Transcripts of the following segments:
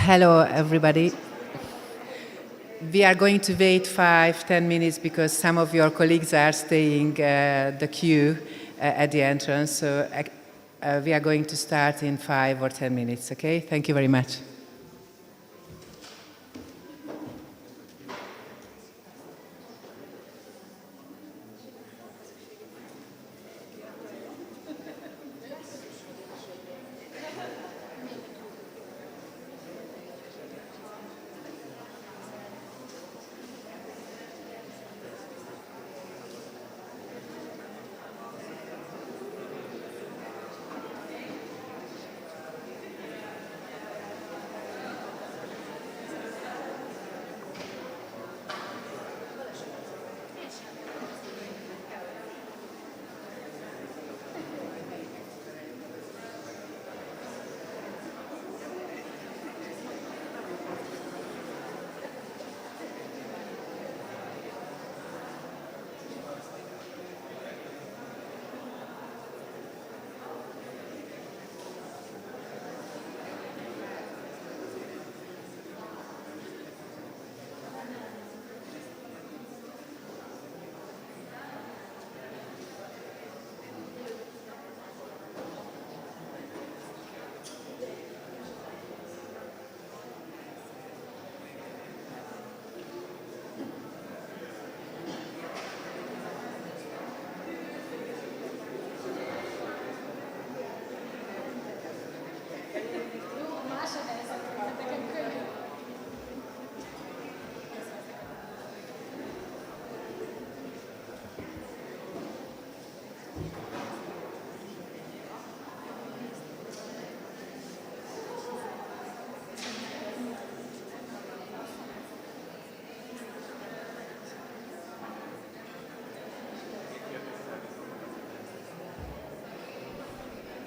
Hello, everybody. We are going to wait 5-10 minutes because some of your colleagues are staying the queue at the entrance. So we are going to start in 5 or 10 minutes, okay? Thank you very much.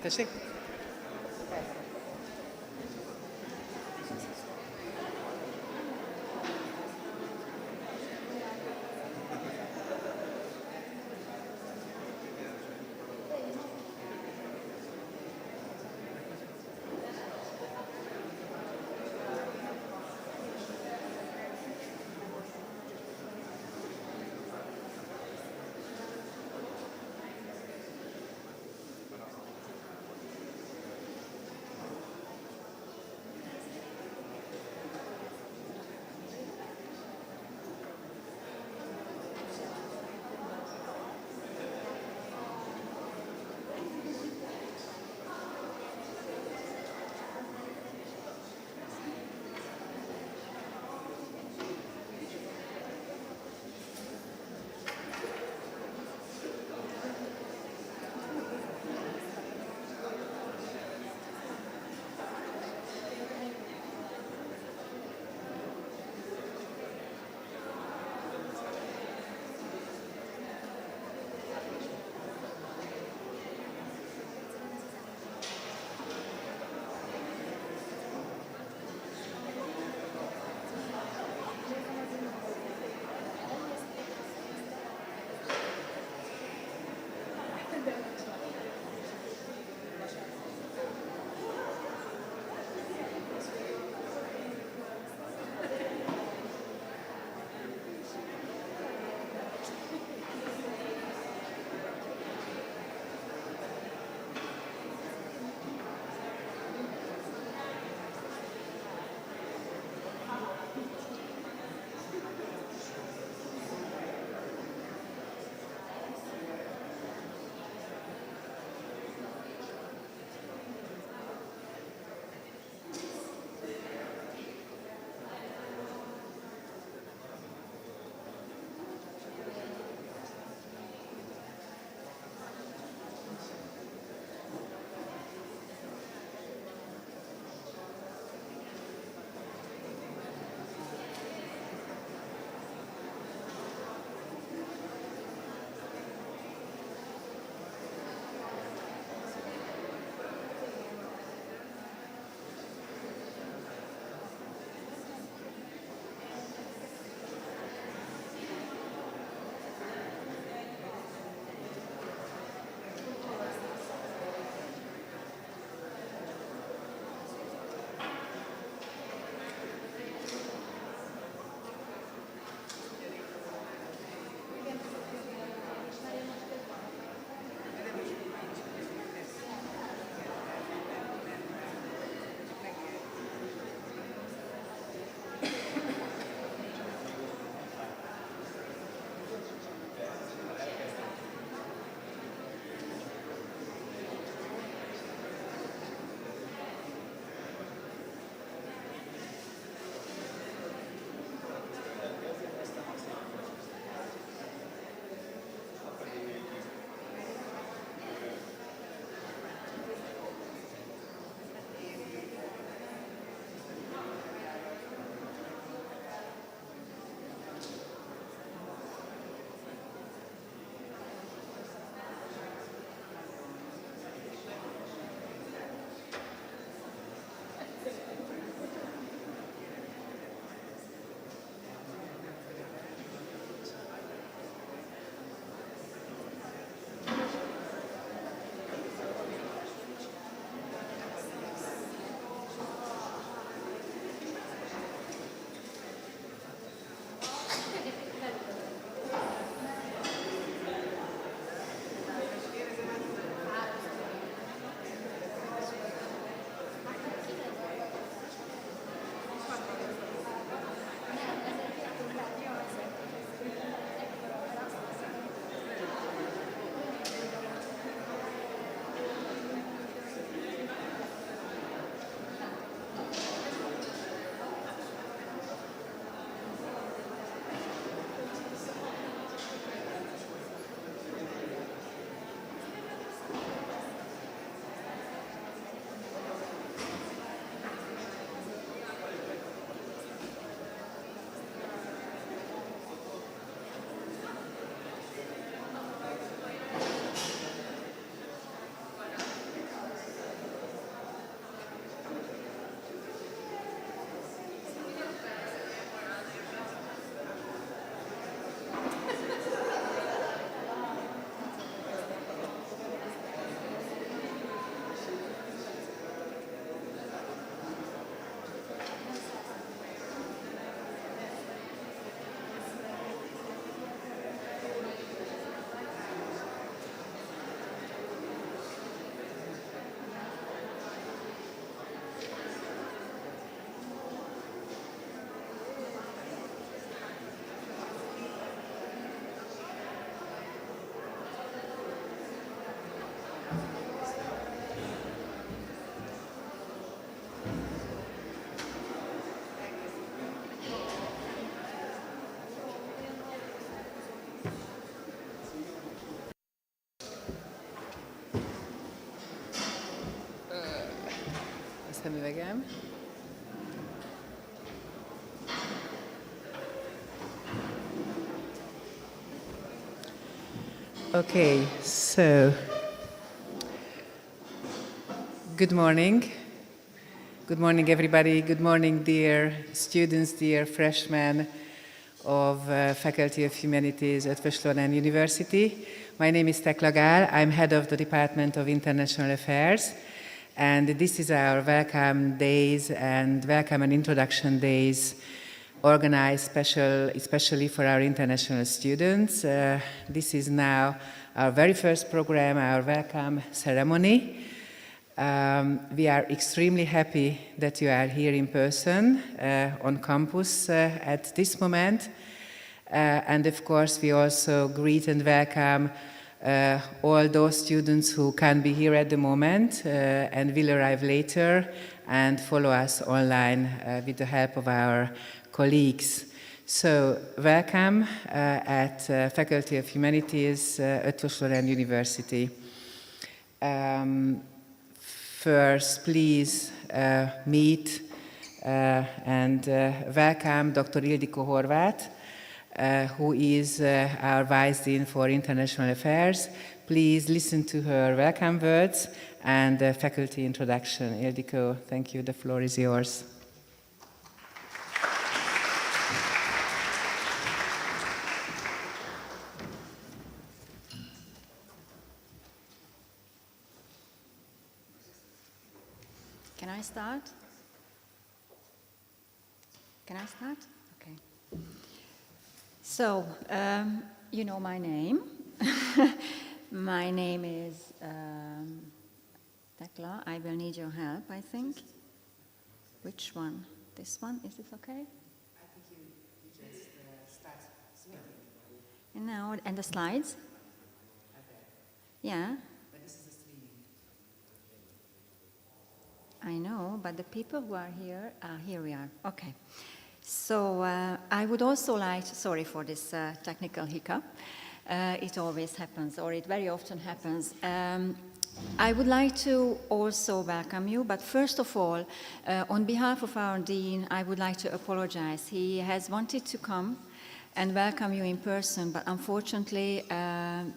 Tessék? szemüvegem. Okay, so good morning. Good morning, everybody. Good morning, dear students, dear freshmen of Faculty of Humanities, Eötvös Loránd University. My name is Tekla Gaál. I'm head of the Department of International Affairs, and this is our welcome days and welcome and introduction days organized especially for our international students. This is now our very first program, our welcome ceremony. We are extremely happy that you are here in person on campus at this moment. And of course, we also greet and welcome all those students who can't be here at the moment and will arrive later and follow us online with the help of our colleagues. So, welcome at Faculty of Humanities, Eötvös Loránd University. First, please meet and welcome Dr. Ildikó Horváth, who is our Vice Dean for International Affairs. Please listen to her welcome words and faculty introduction. Ildikó, thank you. The floor is yours. Can I start? Can I start? Okay. So, you know my name. My name is Tekla. I will need your help, I think. Which one? This one? Is this okay? I think you just start speaking. No, and the slides? Okay. Yeah. But this is a streaming. I know, but the people who are here we are. Okay. So I would also like to, sorry for this technical hiccup. It always happens, or it very often happens. I would like to also welcome you, but first of all, on behalf of our Dean, I would like to apologize. He has wanted to come and welcome you in person, but unfortunately,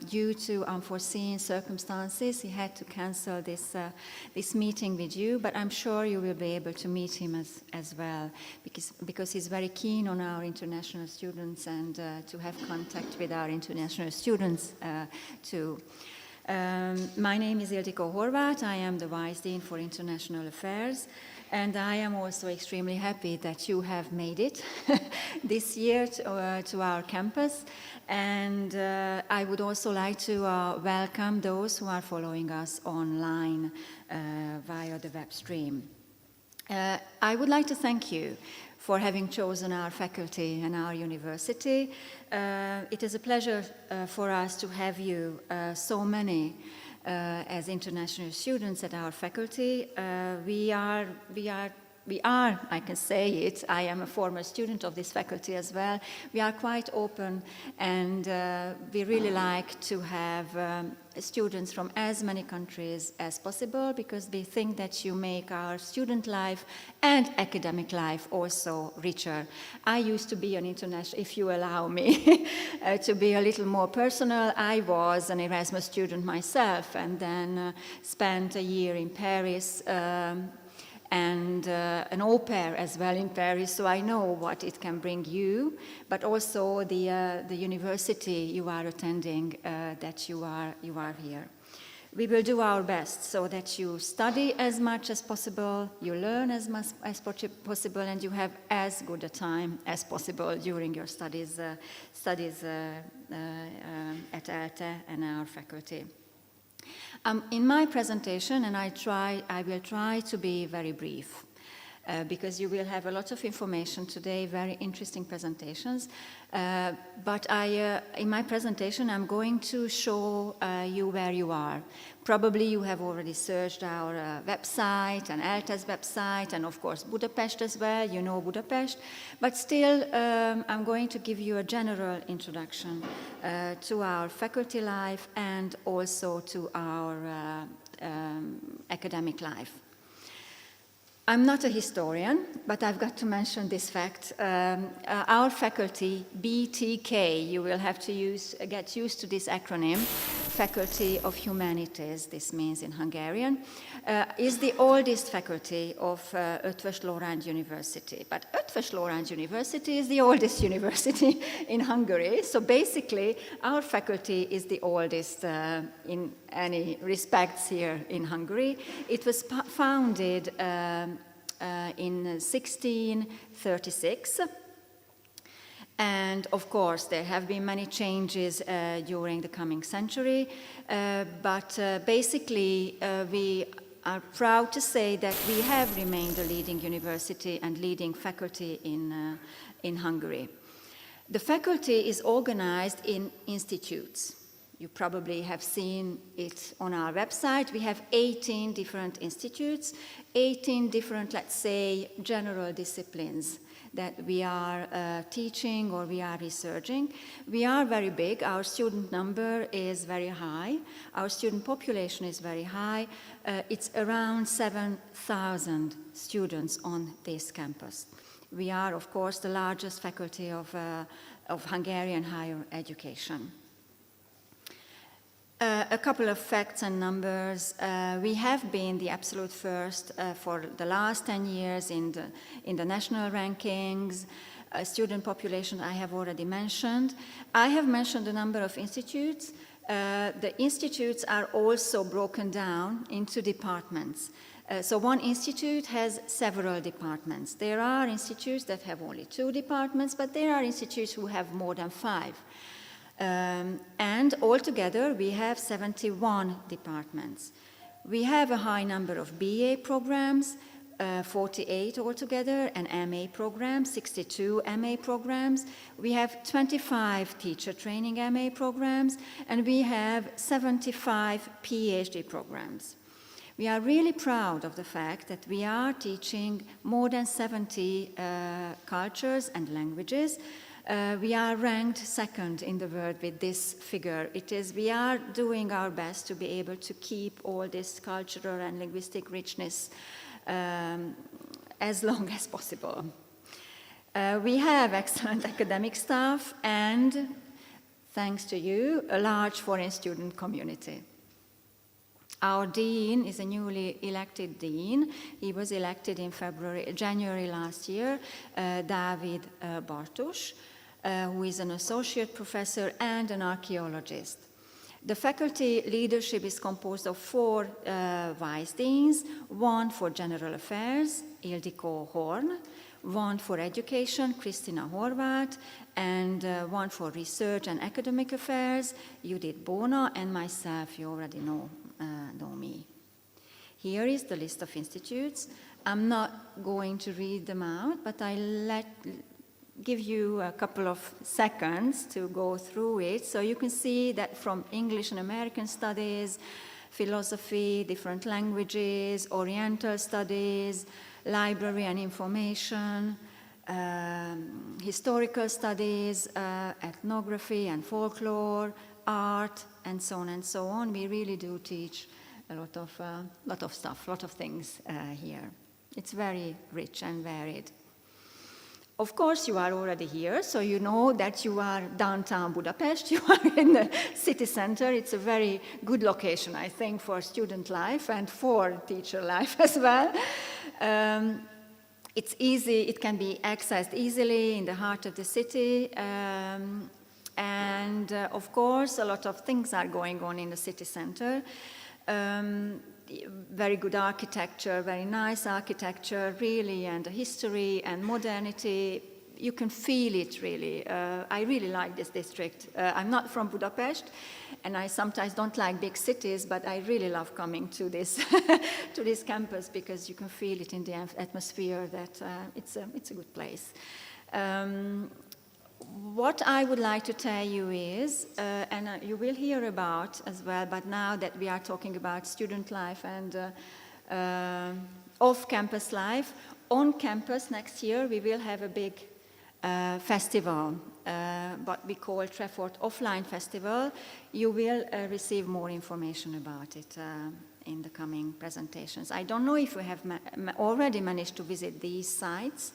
due to unforeseen circumstances, he had to cancel this meeting with you, but I'm sure you will be able to meet him as well, because he's very keen on our international students and to have contact with our international students too. My name is Ildikó Horváth. I am the Vice Dean for International Affairs, and I am also extremely happy that you have made it this year to our campus. And I would also like to welcome those who are following us online via the web stream. I would like to thank you for having chosen our faculty and our university. It is a pleasure for us to have you so many as international students at our faculty. We are, I can say it, I am a former student of this faculty as well. We are quite open, and we really like to have students from as many countries as possible, because we think that you make our student life and academic life also richer. I used to be an international, if you allow me to be a little more personal, I was an Erasmus student myself, and then spent a year in Paris, and an au pair as well in Paris, so I know what it can bring you, but also the university you are attending, that you are here. We will do our best so that you study as much as possible, you learn as much as possible, and you have as good a time as possible during your studies at ELTE and our faculty. In my presentation, and I will try to be very brief, because you will have a lot of information today, very interesting presentations. But in my presentation, I'm going to show you where you are. Probably you have already searched our website and ELTE's website, and of course Budapest as well, you know Budapest. But still, I'm going to give you a general introduction to our faculty life and also to our academic life. I'm not a historian, but I've got to mention this fact. Our faculty, BTK, you will have to get used to this acronym, Faculty of Humanities, this means in Hungarian, is the oldest faculty of Eötvös Loránd University. But Eötvös Loránd University is the oldest university in Hungary, so basically our faculty is the oldest in any respects here in Hungary. It was founded in 1636. And of course, there have been many changes during the coming century, but basically we are proud to say that we have remained a leading university and leading faculty in Hungary. The faculty is organized in institutes. You probably have seen it on our website. We have 18 different institutes, 18 different, let's say, general disciplines that we are teaching or we are researching. We are very big. Our student number is very high. Our student population is very high. It's around 7,000 students on this campus. We are, of course, the largest faculty of Hungarian higher education. A couple of facts and numbers. We have been the absolute first for the last 10 years in the national rankings. Student population I have already mentioned. I have mentioned the number of institutes. The institutes are also broken down into departments. So one institute has several departments. There are institutes that have only 2 departments, but there are institutes who have more than 5. And altogether, we have 71 departments. We have a high number of BA programs, 48 altogether, and MA programs, 62 MA programs. We have 25 teacher training MA programs, and we have 75 PhD programs. We are really proud of the fact that we are teaching more than 70 cultures and languages. We are ranked second in the world with this figure. We are doing our best to be able to keep all this cultural and linguistic richness as long as possible. We have excellent academic staff and, thanks to you, a large foreign student community. Our dean is a newly elected dean. He was elected in January last year, Dávid Bartus, who is an associate professor and an archaeologist. The faculty leadership is composed of 4 vice deans, 1 for general affairs, Ildikó, one for education, Kristina Horváth, and 1 for research and academic affairs, Judith Bona, and myself, you already know me. Here is the list of institutes. I'm not going to read them out, but give you a couple of seconds to go through it. So you can see that from English and American studies, philosophy, different languages, Oriental studies, library and information, historical studies, ethnography and folklore, art, and so on and so on. We really do teach a lot of stuff, a lot of things here. It's very rich and varied. Of course, you are already here, so you know that you are downtown Budapest, you are in the city center. It's a very good location, I think, for student life and for teacher life as well. It's easy, it can be accessed easily in the heart of the city. And of course, a lot of things are going on in the city center. Very good architecture, very nice architecture, really, and the history and modernity. You can feel it, really. I really like this district. I'm not from Budapest, and I sometimes don't like big cities, but I really love coming to this to this campus because you can feel it in the atmosphere that it's a good place. What I would like to tell you is, and you will hear about as well, but now that we are talking about student life and off-campus life, on campus next year we will have a big festival, what we call Treffort Offline Festival. You will receive more information about it in the coming presentations. I don't know if you have already managed to visit these sites.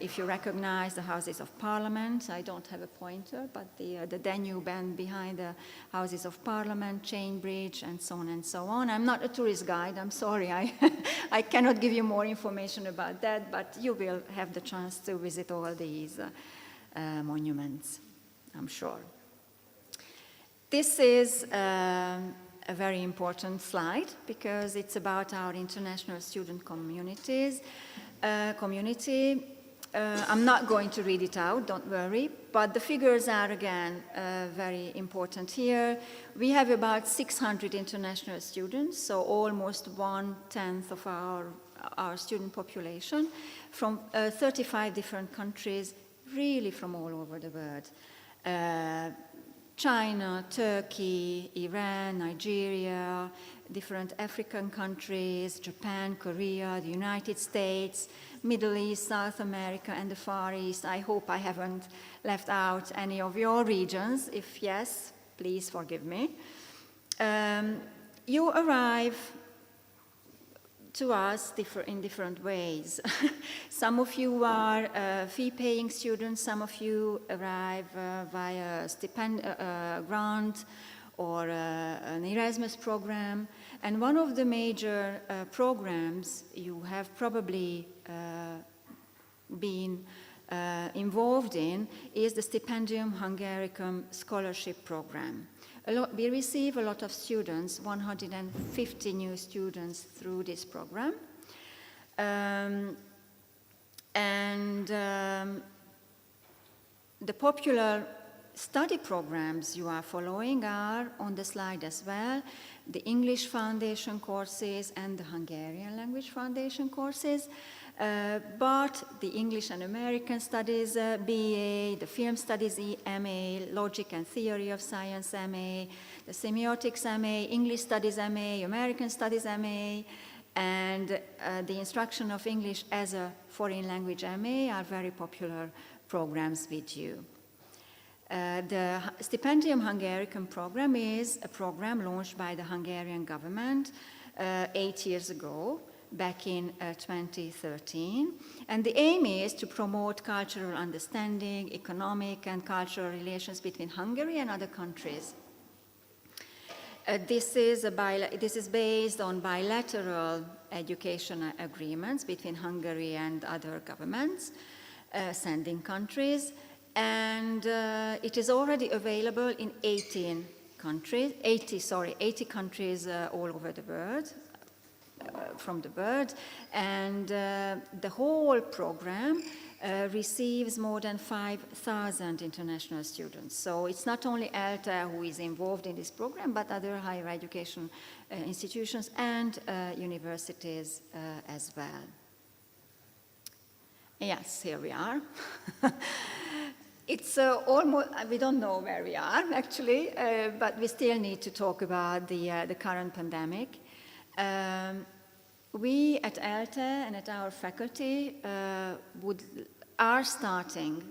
If you recognize the Houses of Parliament, I don't have a pointer, but the Danube and behind the Houses of Parliament, Chain Bridge, and so on and so on. I'm not a tourist guide, I'm sorry, I cannot give you more information about that, but you will have the chance to visit all these monuments, I'm sure. This is a very important slide because it's about our international student community. I'm not going to read it out, don't worry, but the figures are again very important here. We have about 600 international students, so almost 1/10 of our student population from 35 different countries, really from all over the world. China, Turkey, Iran, Nigeria, different African countries, Japan, Korea, the United States, Middle East, South America, and the Far East. I hope I haven't left out any of your regions. If yes, please forgive me. You arrive to us in different ways. Some of you are fee-paying students, some of you arrive via grant or an Erasmus program. And one of the major programs you have probably been involved in is the Stipendium Hungaricum scholarship program. We receive a lot of students, 150 new students through this program. The popular study programs you are following are on the slide as well, the English Foundation courses and the Hungarian Language Foundation courses. But the English and American Studies BA, the Film Studies MA, Logic and Theory of Science MA, the Semiotics MA, English Studies MA, American Studies MA, and the Instruction of English as a Foreign Language MA are very popular programs with you. The Stipendium Hungaricum program is a program launched by the Hungarian government 8 years ago, back in 2013. And the aim is to promote cultural understanding, economic and cultural relations between Hungary and other countries. This is based on bilateral education agreements between Hungary and other governments, sending countries. And it is already available in 80 countries all over the world. From the world, and the whole program receives more than 5,000 international students. So it's not only ELTE who is involved in this program, but other higher education institutions and universities as well. Yes, here we are. It's almost, we don't know where we are actually, but we still need to talk about the current pandemic. We at ELTE and at our faculty are starting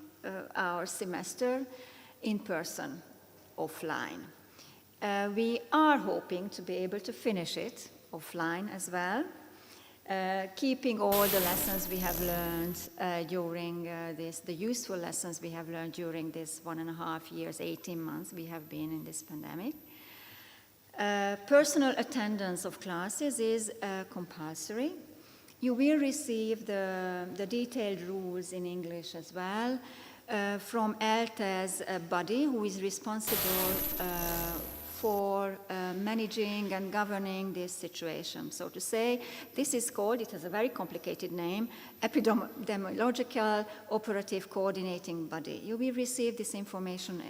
our semester in person, offline. We are hoping to be able to finish it offline as well, keeping all the lessons we have learned during the useful lessons we have learned during this 1.5 years, 18 months we have been in this pandemic. Personal attendance of classes is compulsory. You will receive the detailed rules in English as well from ELTE's body, who is responsible for managing and governing this situation. So to say, this is called, it has a very complicated name, Epidemiological Operative Coordinating Body. You will receive this information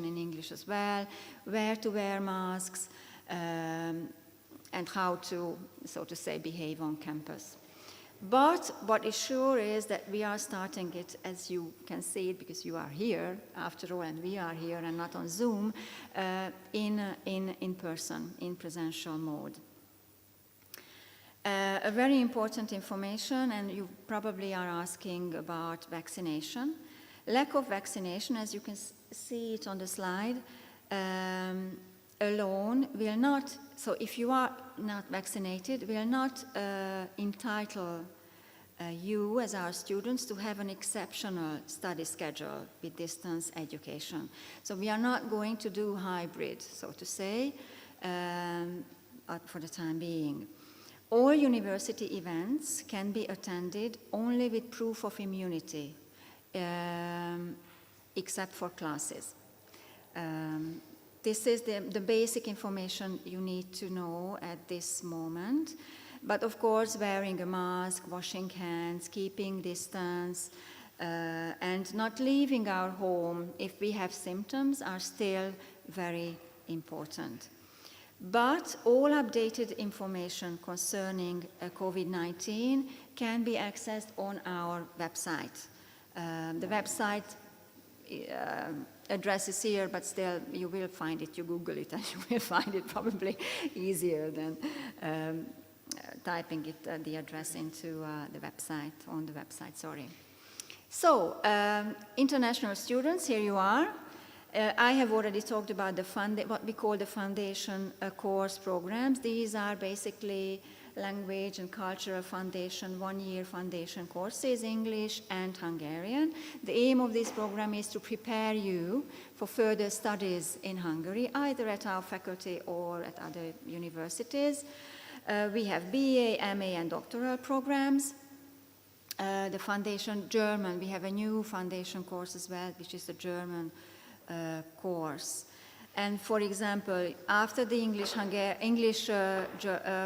in English as well, where to wear masks, and how to, so to say, behave on campus. But what is sure is that we are starting it, as you can see it, because you are here, after all, and we are here and not on Zoom, in person, in presential mode. A very important information, and you probably are asking about vaccination. Lack of vaccination, as you can see it on the slide, alone will not, so if you are not vaccinated, will not entitle you as our students to have an exceptional study schedule with distance education. So we are not going to do hybrid, so to say, for the time being. All university events can be attended only with proof of immunity, except for classes. This is the basic information you need to know at this moment. But of course, wearing a mask, washing hands, keeping distance, and not leaving our home if we have symptoms are still very important. But all updated information concerning COVID-19 can be accessed on our website. The website address is here, but still you will find it. You Google it and you will find it probably easier than typing it, the address into the website, on the website, sorry. So, international students, here you are. I have already talked about what we call the foundation course programs. These are basically language and cultural foundation, one-year foundation courses, English and Hungarian. The aim of this program is to prepare you for further studies in Hungary, either at our faculty or at other universities. We have BA, MA, and doctoral programs. The foundation German, we have a new foundation course as well, which is the German course. And for example, after the English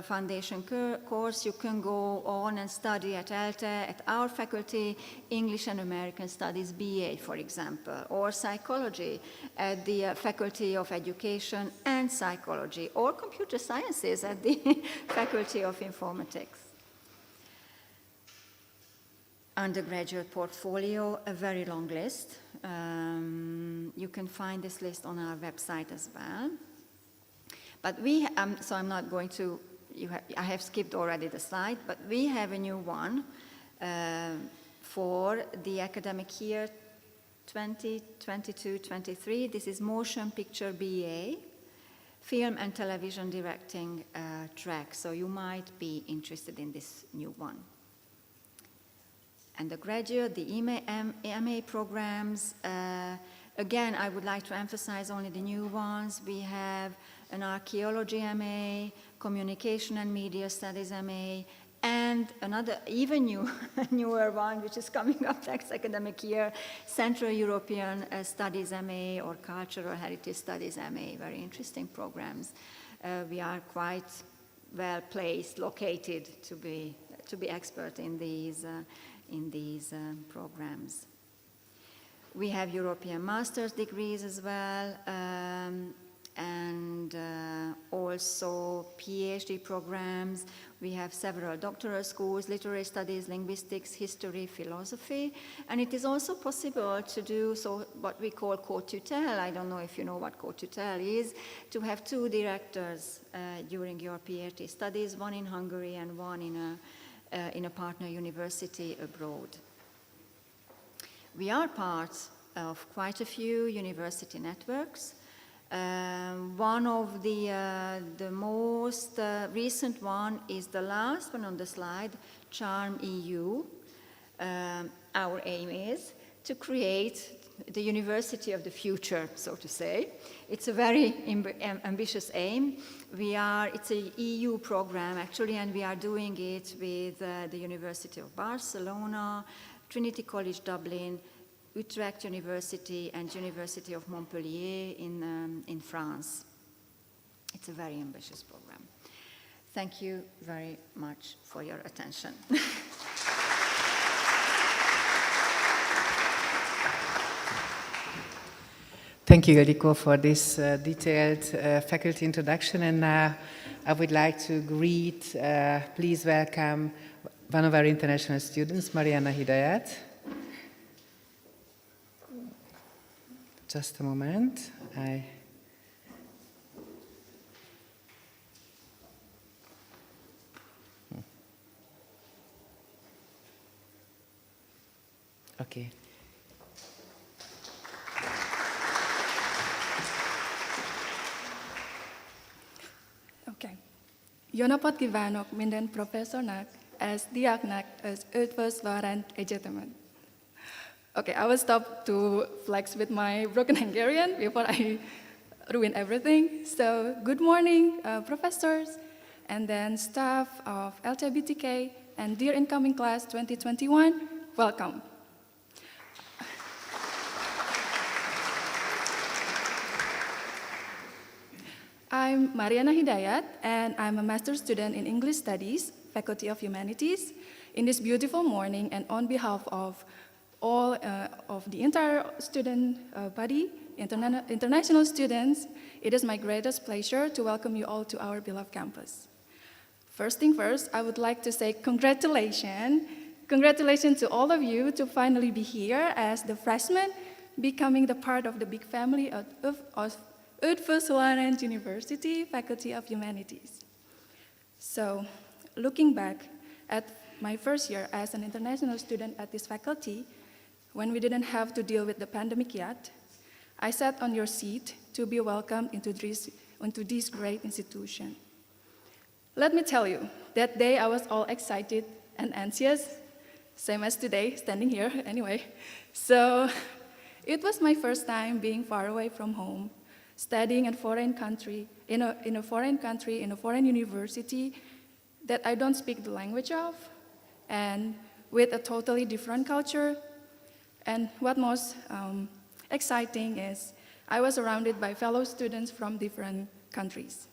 foundation course, you can go on and study at ELTE, at our faculty, English and American Studies BA, for example, or psychology at the Faculty of Education and Psychology, or computer sciences at the Faculty of Informatics. Undergraduate portfolio, a very long list. You can find this list on our website as well. But so I'm not going to, I have skipped already the slide, but we have a new one for the academic year 2022-23. This is Motion Picture BA, Film and Television Directing track. So you might be interested in this new one. And the graduate, the MA programs, again, I would like to emphasize only the new ones. We have an Archaeology MA, Communication and Media Studies MA, and another even newer one, which is coming up next academic year, Central European Studies MA or Cultural Heritage Studies MA, very interesting programs. We are quite well placed, located to be expert in these programs. We have European master's degrees as well, and also PhD programs. We have several doctoral schools, literary studies, linguistics, history, philosophy, and it is also possible to do what we call co-tutelle. I don't know if you know what co-tutelle is, to have two directors during your PhD studies, one in Hungary and one in a partner university abroad. We are part of quite a few university networks. One of the most recent one is the last one on the slide, Charm EU. Our aim is to create the university of the future, so to say. It's a very ambitious aim. It's an EU program, actually, and we are doing it with the University of Barcelona, Trinity College Dublin, Utrecht University, and University of Montpellier in France. It's a very ambitious program. Thank you very much for your attention. Thank you, Ildikó, for this detailed faculty introduction. And now I would like to please welcome one of our international students, Mariana Hidayat. Just a moment. Okay. Jonapat kívánok minden professzornak, ez diáknak az Eötvös Loránd Egyetemen. Okay, I will stop to flex with my broken Hungarian before I ruin everything. So, good morning, professors, and then staff of LGBTK, and dear incoming class 2021, welcome. I'm Mariana Hidayat, and I'm a master's student in English Studies, Faculty of Humanities, in this beautiful morning, and on behalf of all of the entire student body, international students, it is my greatest pleasure to welcome you all to our beloved campus. First thing first, I would like to say congratulations. Congratulations to all of you to finally be here as the freshmen, becoming the part of the big family of Eötvös Loránd University, Faculty of Humanities. So, looking back at my first year as an international student at this faculty, when we didn't have to deal with the pandemic yet, I sat on your seat to be welcomed into this great institution. Let me tell you, that day I was all excited and anxious, same as today, standing here anyway. So, it was my first time being far away from home, studying in a foreign country, in a foreign university that I don't speak the language of, and with a totally different culture. And what most exciting is I was surrounded by fellow students from different countries.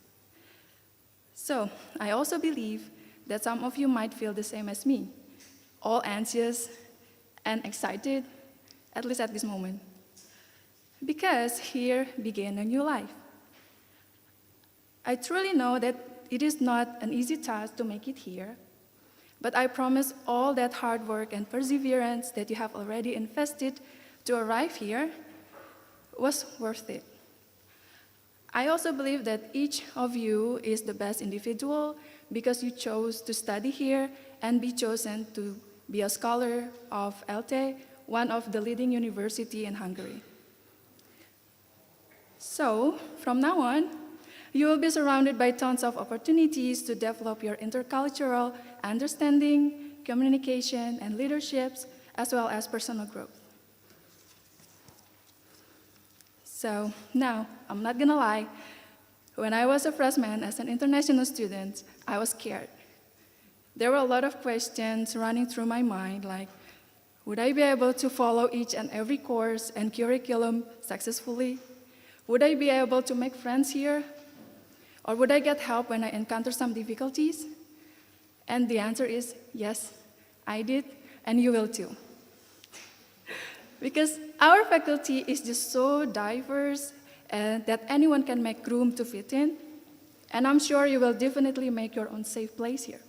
So I also believe that some of you might feel the same as me, all anxious and excited, at least at this moment. Because here began a new life. I truly know that it is not an easy task to make it here, but I promise all that hard work and perseverance that you have already invested to arrive here was worth it. I also believe that each of you is the best individual because you chose to study here and be chosen to be a scholar of ELTE, one of the leading universities in Hungary. So, from now on, you will be surrounded by tons of opportunities to develop your intercultural understanding, communication, and leaderships, as well as personal growth. So, now, I'm not gonna lie, when I was a freshman as an international student, I was scared. There were a lot of questions running through my mind, like, would I be able to follow each and every course and curriculum successfully? Would I be able to make friends here? Or would I get help when I encounter some difficulties? And the answer is yes, I did, and you will too. Because our faculty is just so diverse that anyone can make room to fit in, and I'm sure you will definitely make your own safe place here.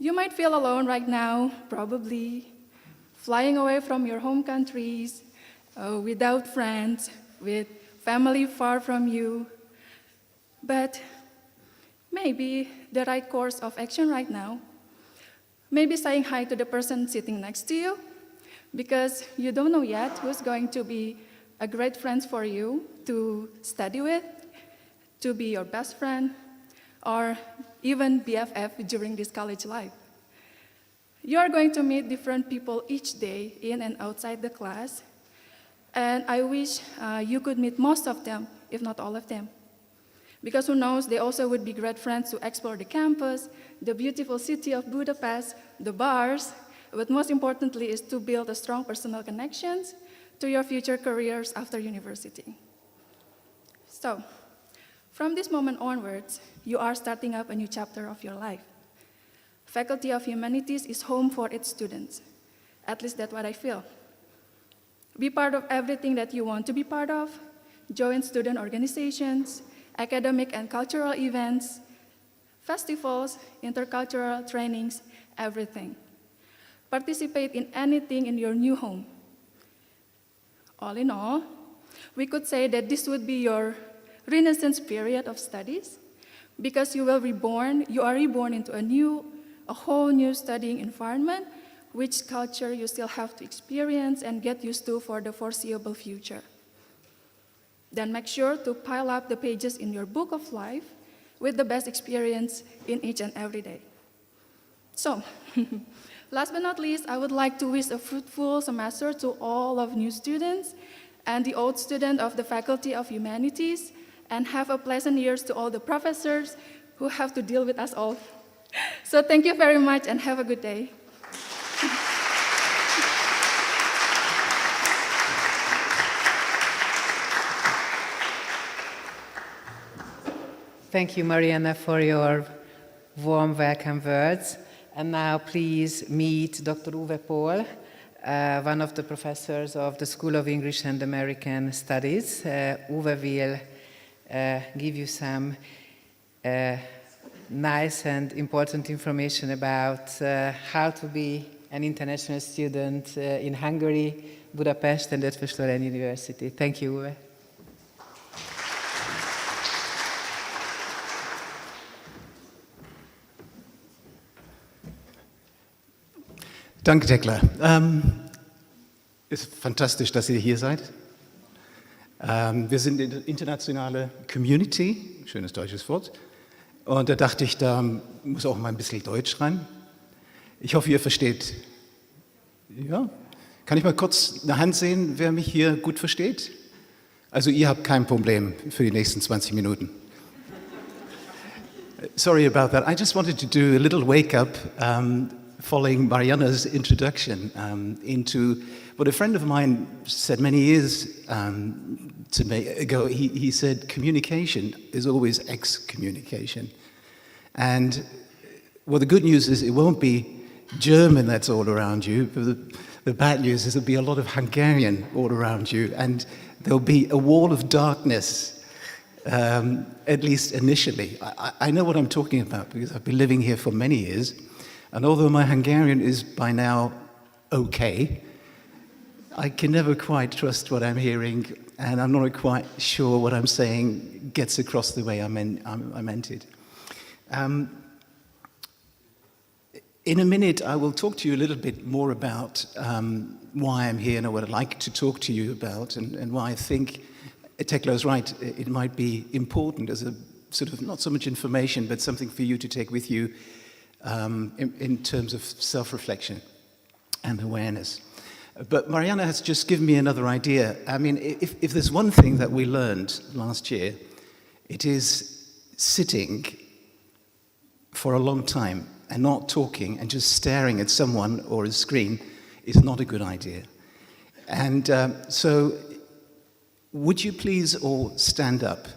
You might feel alone right now, probably, flying away from your home countries, without friends, with family far from you. But maybe the right course of action right now, maybe saying hi to the person sitting next to you, because you don't know yet who's going to be a great friend for you to study with, to be your best friend, or even BFF during this college life. You are going to meet different people each day in and outside the class, and I wish you could meet most of them, if not all of them. Because who knows, they also would be great friends to explore the campus, the beautiful city of Budapest, the bars, but most importantly is to build a strong personal connections to your future careers after university. So, from this moment onwards, you are starting up a new chapter of your life. Faculty of Humanities is home for its students. At least that's what I feel. Be part of everything that you want to be part of. Join student organizations, academic and cultural events, festivals, intercultural trainings, everything. Participate in anything in your new home. All in all, we could say that this would be your Renaissance period of studies, because you are reborn into a whole new studying environment, which culture you still have to experience and get used to for the foreseeable future. Then make sure to pile up the pages in your book of life with the best experience in each and every day. So, last but not least, I would like to wish a fruitful semester to all of new students and the old student of the Faculty of Humanities, and have a pleasant years to all the professors who have to deal with us all. So thank you very much and have a good day. Thank you, Mariana, for your warm welcome words. And now please meet Dr. Uwe Pohl, one of the professors of the School of English and American Studies. Uwe will give you some nice and important information about how to be an international student in Hungary, Budapest, and Eötvös University. Thank you, Uwe. Danke, Tekla. Ist fantastisch, dass ihr hier seid. Wir sind eine internationale Community, schönes deutsches Wort. Und da dachte ich, da muss auch mal ein bisschen Deutsch rein. Ich hoffe, ihr versteht. Ja? Kann ich mal kurz eine Hand sehen, wer mich hier gut versteht? Also ihr habt kein Problem für die nächsten 20 Minuten. Sorry about that. I just wanted to do a little wake-up following Mariana's introduction into what a friend of mine said many years to me ago. He said, communication is always excommunication. And well, the good news is it won't be German that's all around you. The bad news is there'll be a lot of Hungarian all around you, and there'll be a wall of darkness, at least initially. I know what I'm talking about because I've been living here for many years. And although my Hungarian is by now okay, I can never quite trust what I'm hearing, and I'm not quite sure what I'm saying gets across the way I meant it. In a minute, I will talk to you a little bit more about why I'm here and what I'd like to talk to you about, and why I think Tekla is right. It might be important as a sort of not so much information, but something for you to take with you in terms of self-reflection and awareness. But Mariana has just given me another idea. I mean, if there's one thing that we learned last year, it is sitting for a long time and not talking and just staring at someone or a screen is not a good idea. And so would you please all stand up?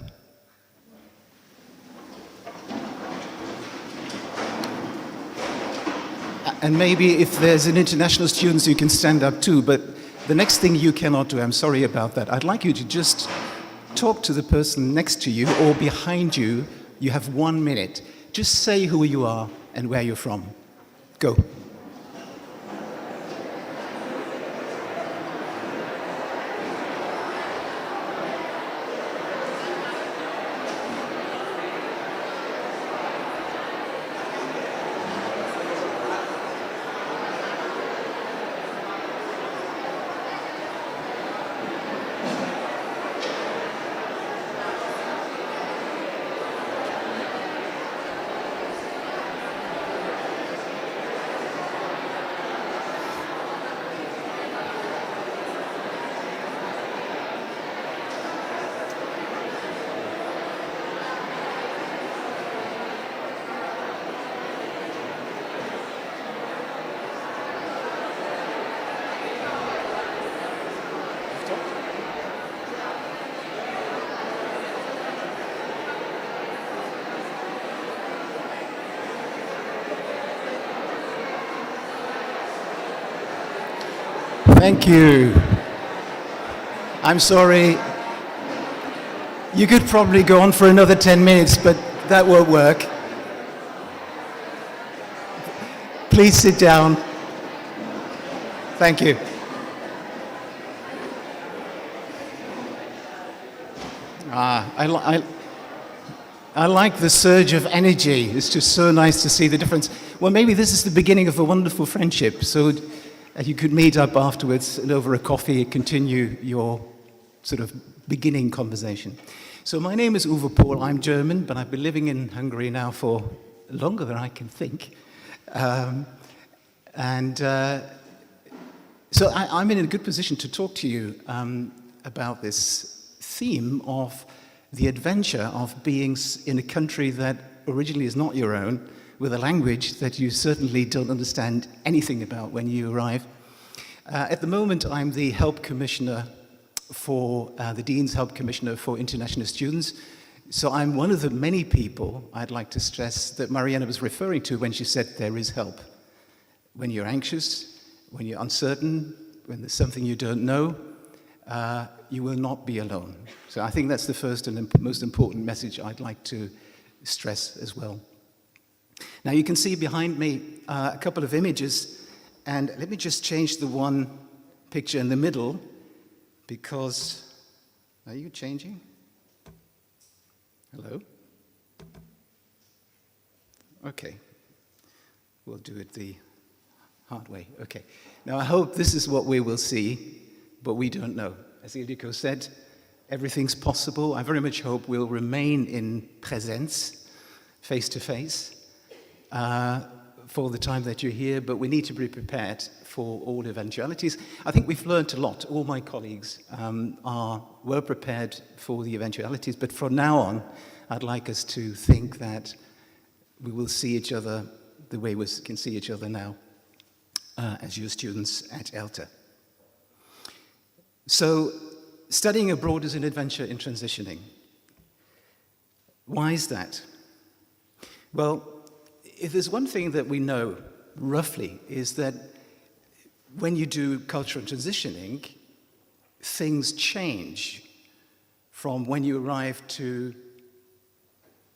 And maybe if there's an international student, you can stand up too, but the next thing you cannot do, I'm sorry about that, I'd like you to just talk to the person next to you or behind you. You have 1 minute. Just say who you are and where you're from. Go. Thank you. I'm sorry. You could probably go on for another 10 minutes, but that won't work. Please sit down. Thank you. I like the surge of energy. It's just so nice to see the difference. Well, maybe this is the beginning of a wonderful friendship. So you could meet up afterwards and over a coffee continue your sort of beginning conversation. So my name is Uwe Pohl. I'm German, but I've been living in Hungary now for longer than I can think. So I'm in a good position to talk to you about this theme of the adventure of being in a country that originally is not your own, with a language that you certainly don't understand anything about when you arrive. At the moment, I'm the Help Commissioner for the Dean's Help Commissioner for International Students. So I'm one of the many people, I'd like to stress, that Mariana was referring to when she said there is help. When you're anxious, when you're uncertain, when there's something you don't know, you will not be alone. So I think that's the first and most important message I'd like to stress as well. Now you can see behind me a couple of images, and let me just change the one picture in the middle, because, are you changing? Hello? Okay, we'll do it the hard way. Okay, now I hope this is what we will see, but we don't know. As Ildikó said, everything's possible. I very much hope we'll remain in presence, face to face, for the time that you're here, but we need to be prepared for all eventualities. I think we've learned a lot. All my colleagues are well prepared for the eventualities, but from now on, I'd like us to think that we will see each other the way we can see each other now as your students at ELTA. So, studying abroad is an adventure in transitioning. Why is that? Well, if there's one thing that we know, roughly, is that when you do cultural transitioning, things change from when you arrive to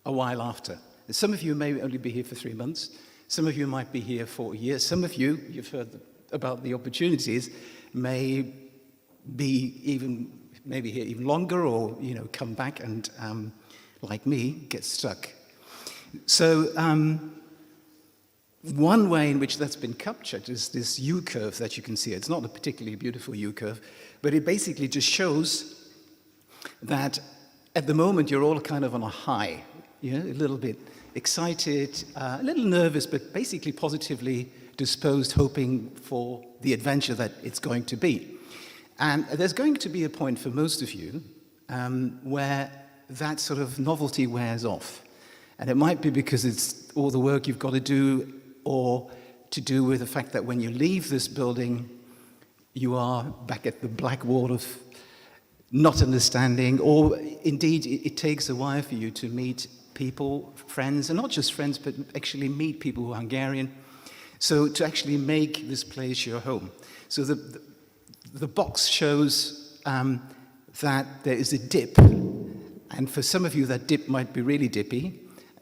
a while after. Some of you may only be here for 3 months. Some of you might be here for a year. Some of you, you've heard about the opportunities, may be even, maybe here even longer, or, you know, come back and, like me, get stuck. So, one way in which that's been captured is this U-curve that you can see. It's not a particularly beautiful U-curve, but it basically just shows that at the moment you're all kind of on a high, you know, a little bit excited, a little nervous, but basically positively disposed, hoping for the adventure that it's going to be. And there's going to be a point for most of you where that sort of novelty wears off. And it might be because it's all the work you've got to do, or to do with the fact that when you leave this building, you are back at the black wall of not understanding, or indeed it takes a while for you to meet people, friends, and not just friends, but actually meet people who are Hungarian. So to actually make this place your home. So the box shows that there is a dip, and for some of you that dip might be really dippy.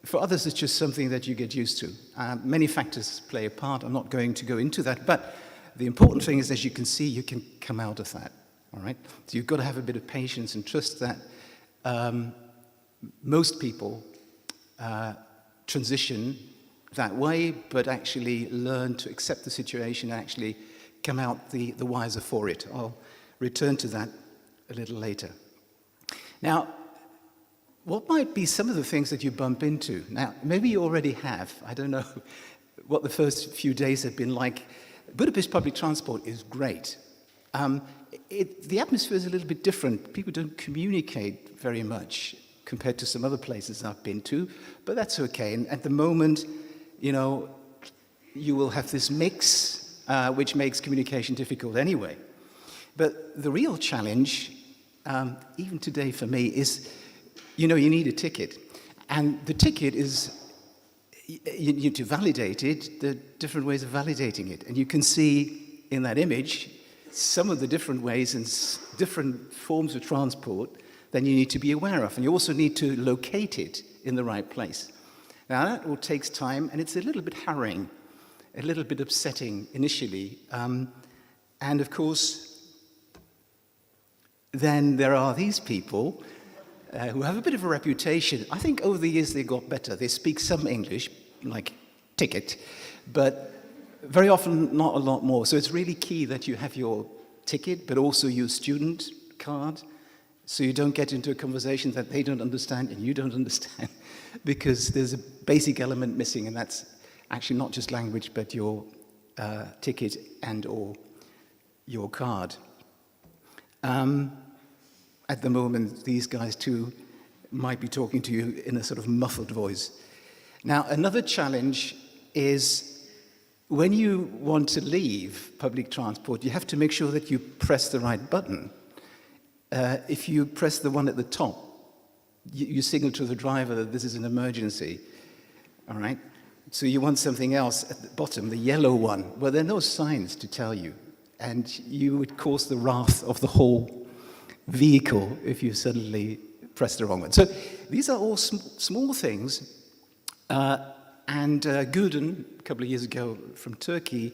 For others, it's just something that you get used to. Many factors play a part. I'm not going to go into that, but the important thing is, as you can see, you can come out of that, all right? So you've got to have a bit of patience and trust that most people transition that way, but actually learn to accept the situation and actually come out the wiser for it. I'll return to that a little later. Now, what might be some of the things that you bump into? Now, maybe you already have. I don't know what the first few days have been like. Budapest public transport is great. The atmosphere is a little bit different. People don't communicate very much compared to some other places I've been to, but that's okay. And at the moment, you know, you will have this mix, which makes communication difficult anyway. But the real challenge, even today for me, is, you know, you need a ticket. And the ticket is, you need to validate it, the different ways of validating it. And you can see in that image some of the different ways and different forms of transport that you need to be aware of. And you also need to locate it in the right place. Now, that all takes time, and it's a little bit harrowing, a little bit upsetting initially. And of course, then there are these people who have a bit of a reputation. I think over the years they got better. They speak some English, like ticket, but very often not a lot more. So it's really key that you have your ticket, but also your student card, so you don't get into a conversation that they don't understand and you don't understand, because there's a basic element missing, and that's actually not just language, but your ticket and or your card. At the moment, these guys too might be talking to you in a sort of muffled voice. Now, another challenge is when you want to leave public transport, you have to make sure that you press the right button. If you press the one at the top, you signal to the driver that this is an emergency, all right? So you want something else at the bottom, the yellow one. Well, there are no signs to tell you, and you would cause the wrath of the whole vehicle if you suddenly press the wrong one. So these are all small things. And Gülden, a couple of years ago from Turkey,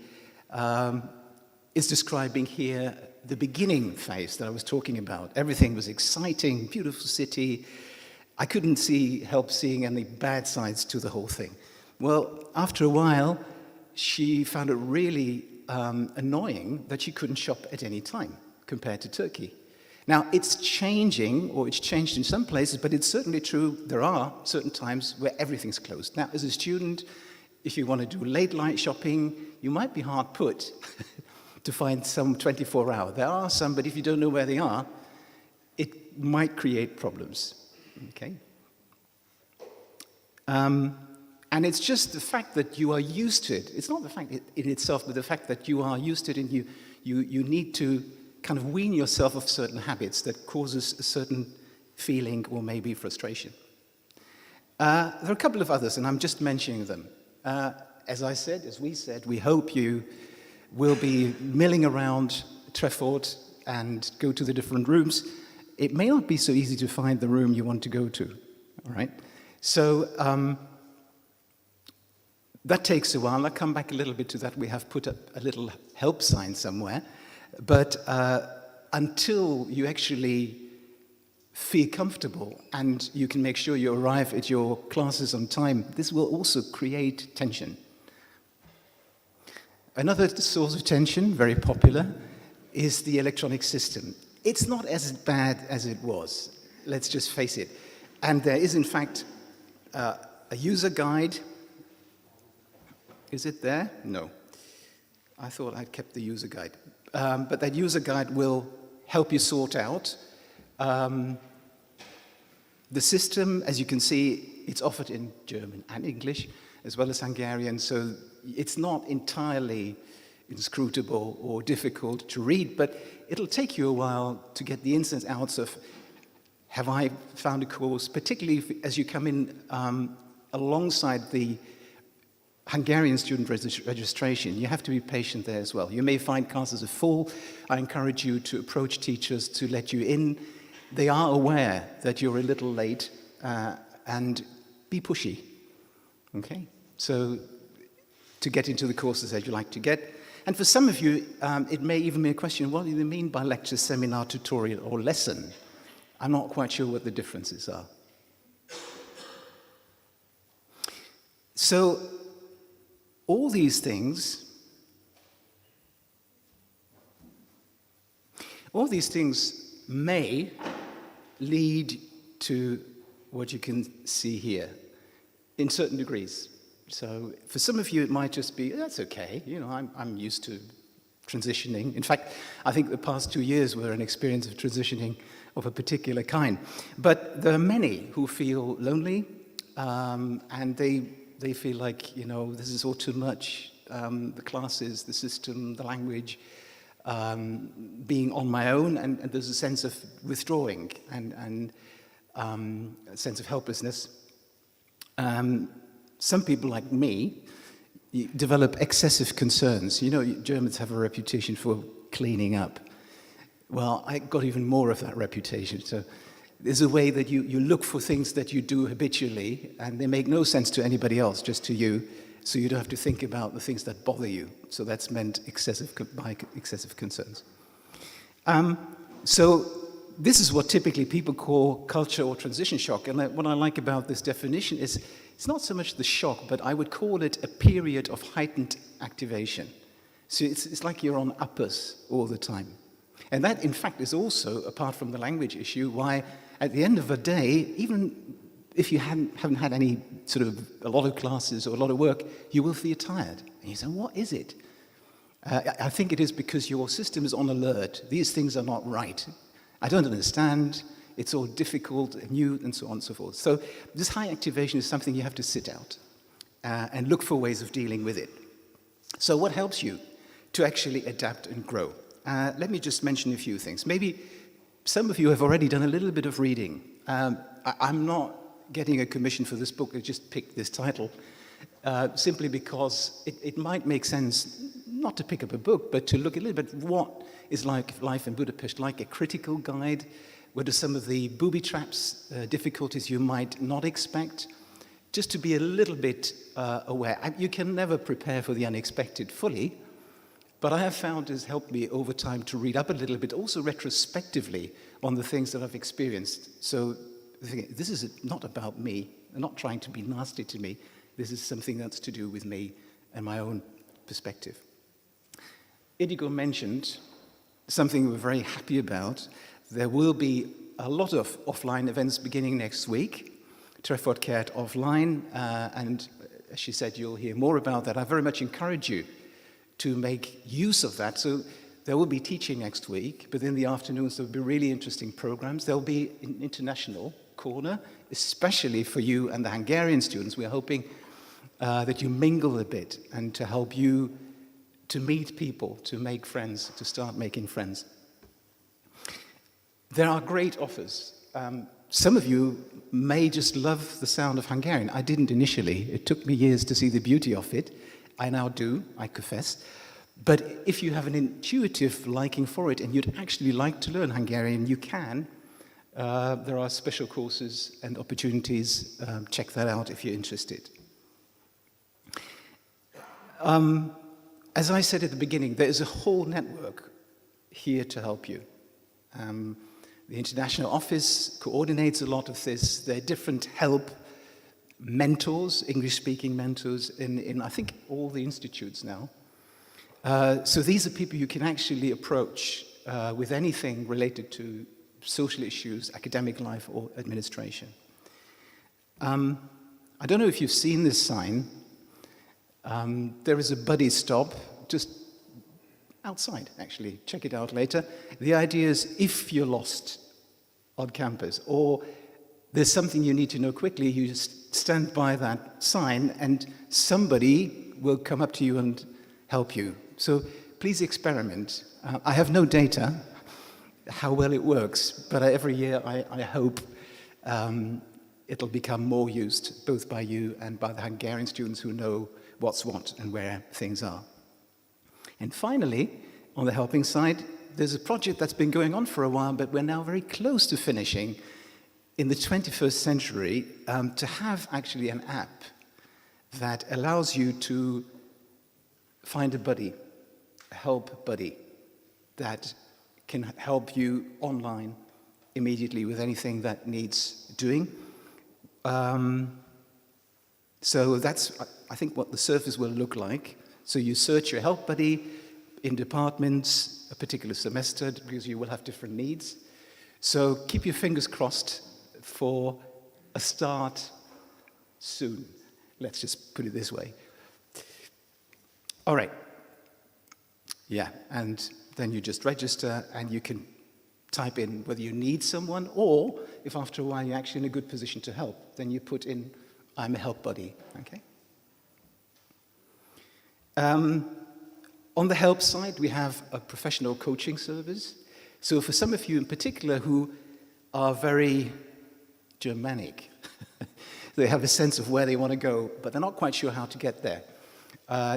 is describing here the beginning phase that I was talking about. Everything was exciting, beautiful city. I couldn't help seeing any bad sides to the whole thing. Well, after a while, she found it really annoying that she couldn't shop at any time compared to Turkey. Now, it's changing, or it's changed in some places, but it's certainly true there are certain times where everything's closed. Now, as a student, if you want to do late night shopping, you might be hard put to find some 24-hour. There are some, but if you don't know where they are, it might create problems, okay? And it's just the fact that you are used to it. It's not the fact in itself, but the fact that you are used to it and you need to kind of wean yourself of certain habits that causes a certain feeling or maybe frustration. There are a couple of others, and I'm just mentioning them. As we said, we hope you will be milling around Treffort and go to the different rooms. It may not be so easy to find the room you want to go to, all right? So that takes a while. I'll come back a little bit to that. We have put up a little help sign somewhere. But until you actually feel comfortable and you can make sure you arrive at your classes on time, this will also create tension. Another source of tension, very popular, is the electronic system. It's not as bad as it was, let's just face it. And there is, in fact, a user guide. Is it there? No. I thought I'd kept the user guide. But that user guide will help you sort out. The system, as you can see, it's offered in German and English, as well as Hungarian, so it's not entirely inscrutable or difficult to read, but it'll take you a while to get the ins and outs of, have I found a course, particularly as you come in alongside the Hungarian student registration. You have to be patient there as well. You may find classes are full. I encourage you to approach teachers to let you in. They are aware that you're a little late, and be pushy, okay? So to get into the courses that you like to get. And for some of you, it may even be a question, what do you mean by lecture, seminar, tutorial, or lesson? I'm not quite sure what the differences are. So all these things may lead to what you can see here in certain degrees. So for some of you, it might just be, that's okay, you know, I'm used to transitioning. In fact, I think the past 2 years were an experience of transitioning of a particular kind. But there are many who feel lonely, and they feel like, you know, this is all too much. The classes, the system, the language, being on my own, and there's a sense of withdrawing and a sense of helplessness. Some people like me develop excessive concerns. You know, Germans have a reputation for cleaning up. Well, I got even more of that reputation. So there's a way that you look for things that you do habitually, and they make no sense to anybody else, just to you, so you don't have to think about the things that bother you. So that's meant by excessive concerns. So this is what typically people call culture or transition shock. And what I like about this definition is it's not so much the shock, but I would call it a period of heightened activation. So it's like you're on uppers all the time. And that, in fact, is also, apart from the language issue, why at the end of a day, even if you haven't had any sort of a lot of classes or a lot of work, you will feel tired. And you say, what is it? I think it is because your system is on alert. These things are not right. I don't understand. It's all difficult and new and so on and so forth. So this high activation is something you have to sit out and look for ways of dealing with it. So what helps you to actually adapt and grow? Let me just mention a few things. Maybe some of you have already done a little bit of reading. I'm not getting a commission for this book. I just picked this title simply because it might make sense not to pick up a book, but to look a little bit what is life in Budapest, like a critical guide. What are some of the booby traps, difficulties you might not expect? Just to be a little bit aware. You can never prepare for the unexpected fully, but I have found it's helped me over time to read up a little bit, also retrospectively, on the things that I've experienced. So this is not about me. I'm not trying to be nasty to me. This is something that's to do with me and my own perspective. Ildikó mentioned something we're very happy about. There will be a lot of offline events beginning next week. Trefordkert offline, and as she said, you'll hear more about that. I very much encourage you to make use of that. So there will be teaching next week, but in the afternoons there will be really interesting programs. There will be an international corner, especially for you and the Hungarian students. We're hoping that you mingle a bit and to help you to meet people, to make friends, to start making friends. There are great offers. Some of you may just love the sound of Hungarian. I didn't initially. It took me years to see the beauty of it. I now do, I confess. But if you have an intuitive liking for it and you'd actually like to learn Hungarian, you can. There are special courses and opportunities. Check that out if you're interested. As I said at the beginning, there is a whole network here to help you. The International Office coordinates a lot of this. There are different help mentors, English-speaking mentors, in I think all the institutes now. So these are people you can actually approach with anything related to social issues, academic life, or administration. I don't know if you've seen this sign. There is a buddy stop just outside, actually. Check it out later. The idea is if you're lost on campus or there's something you need to know quickly, you just stand by that sign and somebody will come up to you and help you. So please experiment. I have no data how well it works, but every year I hope it'll become more used, both by you and by the Hungarian students who know what's what and where things are. And finally, on the helping side, there's a project that's been going on for a while, but we're now very close to finishing in the 21st century to have actually an app that allows you to find a buddy, a help buddy, that can help you online immediately with anything that needs doing. So that's, I think, what the surface will look like. So you search your help buddy in departments, a particular semester, because you will have different needs. So keep your fingers crossed for a start soon. Let's just put it this way. All right. Yeah, and then you just register and you can type in whether you need someone or if after a while you're actually in a good position to help, then you put in, I'm a help buddy, okay? On the help side, we have a professional coaching service. So for some of you in particular who are very Germanic, they have a sense of where they want to go, but they're not quite sure how to get there.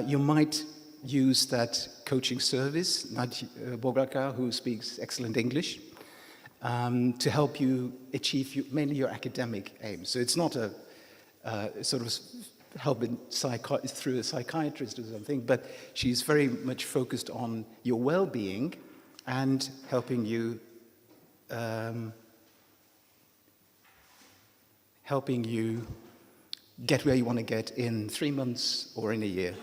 You might use that coaching service, Nagy Bogarka, who speaks excellent English, to help you achieve mainly your academic aims. So it's not a sort of help through a psychiatrist or something, but she's very much focused on your well-being and helping you get where you want to get in 3 months or in a year.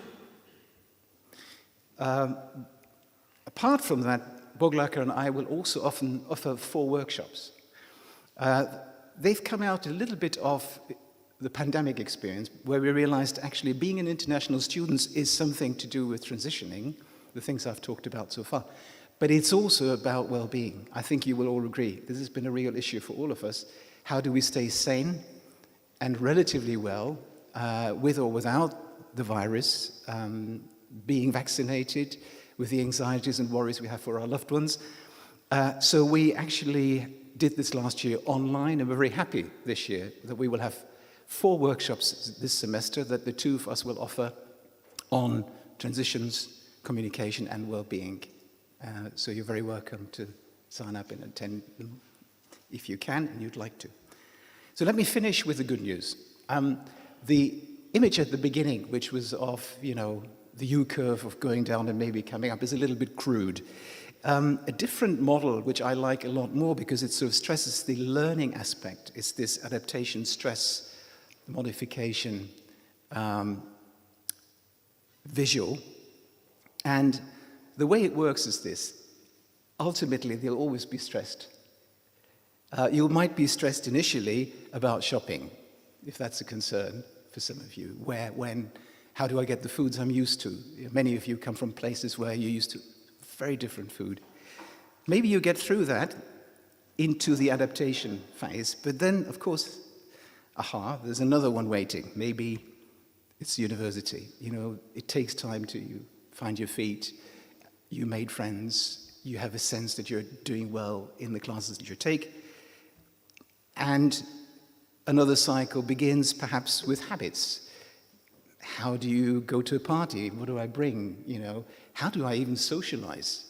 Apart from that, Boglaker and I will also often offer 4 workshops. They've come out a little bit of the pandemic experience, where we realized actually being an international student is something to do with transitioning, the things I've talked about so far. But it's also about well-being. I think you will all agree. This has been a real issue for all of us. How do we stay sane and relatively well, with or without the virus, being vaccinated, with the anxieties and worries we have for our loved ones? So we actually did this last year online, and we're very happy this year that we will have 4 workshops this semester that the 2 of us will offer on transitions, communication and well-being. So you're very welcome to sign up and attend them if you can and you'd like to. So let me finish with the good news. The image at the beginning, which was of, the U-curve of going down and maybe coming up, is a little bit crude. A different model, which I like a lot more because it sort of stresses the learning aspect, is this adaptation, stress, modification, visual. And the way it works is this. Ultimately, they'll always be stressed. You might be stressed initially about shopping, if that's a concern for some of you. Where, when, how do I get the foods I'm used to? Many of you come from places where you're used to very different food. Maybe you get through that into the adaptation phase, but then, of course, there's another one waiting. Maybe it's university. It takes time to find your feet. You made friends. You have a sense that you're doing well in the classes that you take. And another cycle begins perhaps with habits. How do you go to a party? What do I bring? How do I even socialize?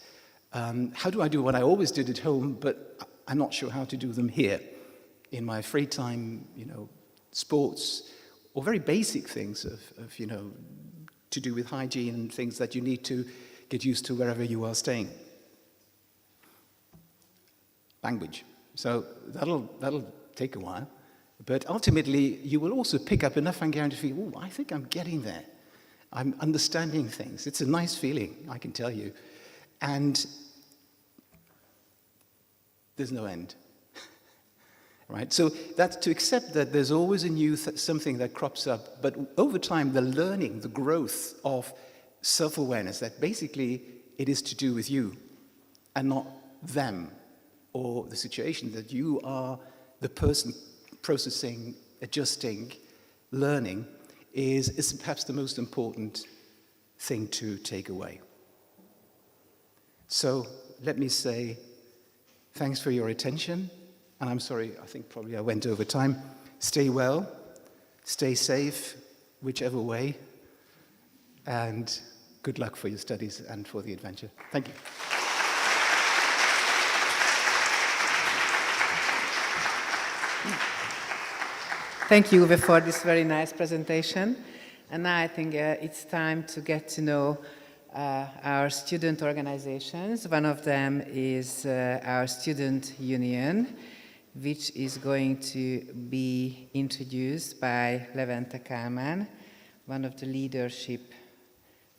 How do I do what I always did at home, but I'm not sure how to do them here? In my free time, sports, or very basic things of to do with hygiene and things that you need to get used to wherever you are staying. Language. So that'll take a while, but ultimately you will also pick up enough Hungarian to feel, I think I'm getting there. I'm understanding things. It's a nice feeling, I can tell you. And there's no end. Right? So that's to accept that there's always a new something that crops up, but over time the learning, the growth of self-awareness, that basically it is to do with you and not them or the situation, that you are the person processing, adjusting, learning, is perhaps the most important thing to take away. So let me say thanks for your attention. And I'm sorry, I think probably I went over time. Stay well, stay safe, whichever way, and good luck for your studies and for the adventure. Thank you. Thank you, Uwe, for this very nice presentation. And now I think it's time to get to know our student organizations. One of them is our student union, which is going to be introduced by Levente Kálmán, one of the leadership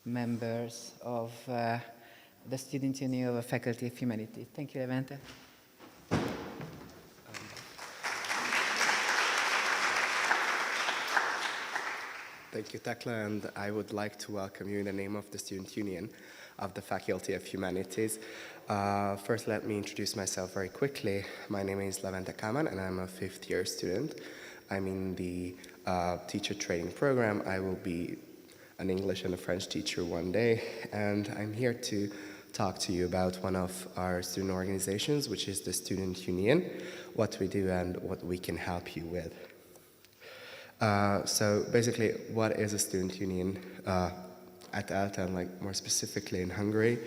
members of the Student Union of the Faculty of Humanities. Thank you, Levente. Thank you, Tekla, and I would like to welcome you in the name of the Student Union of the Faculty of Humanities. First, let me introduce myself very quickly. My name is Levente Kálmán, and I'm a 5th-year student. I'm in the teacher training program. I will be an English and a French teacher one day, and I'm here to talk to you about one of our student organizations, which is the Student Union, what we do and what we can help you with. So basically, what is a student union at ELTE, and more specifically in Hungary?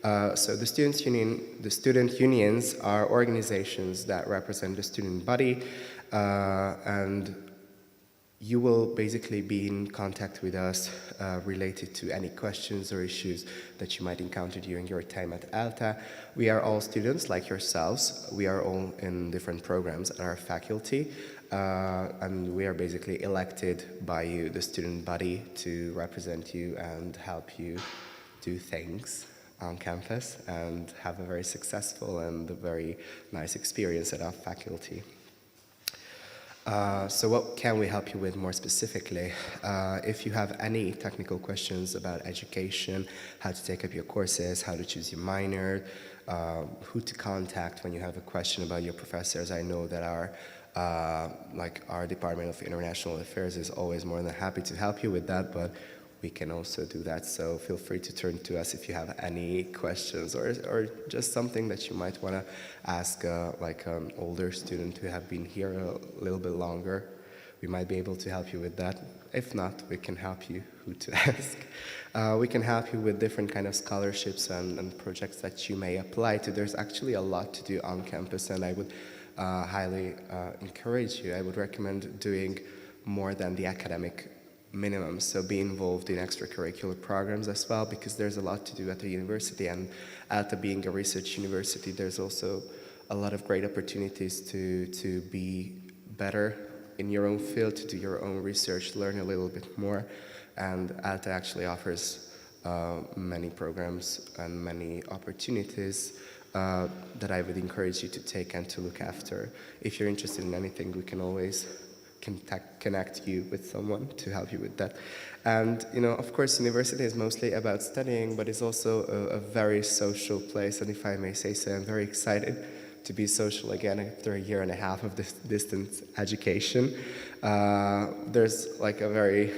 So the student unions are organizations that represent the student body, and you will basically be in contact with us related to any questions or issues that you might encounter during your time at ELTE. We are all students like yourselves. We are all in different programs at our faculty. And we are basically elected by you, the student body, to represent you and help you do things. on campus and have a very successful and a very nice experience at our faculty. So what can we help you with more specifically? If you have any technical questions about education, how to take up your courses, how to choose your minor, who to contact when you have a question about your professors, I know that our Department of International Affairs is always more than happy to help you with that, but we can also do that. So feel free to turn to us if you have any questions or just something that you might want to ask like an older student who have been here a little bit longer. We might be able to help you with that. If not, we can help you who to ask. We can help you with different kind of scholarships and projects that you may apply to. There's actually a lot to do on campus, and I would highly encourage you. I would recommend doing more than the academic minimum, so be involved in extracurricular programs as well, because there's a lot to do at the university, and ALTA being a research university, there's also a lot of great opportunities to be better in your own field, to do your own research, learn a little bit more, and ALTA actually offers many programs and many opportunities that I would encourage you to take and to look after. If you're interested in anything, we can always connect you with someone to help you with that. And, of course, university is mostly about studying, but it's also a very social place. And if I may say so, I'm very excited to be social again after a year and a half of this distance education. There's like a very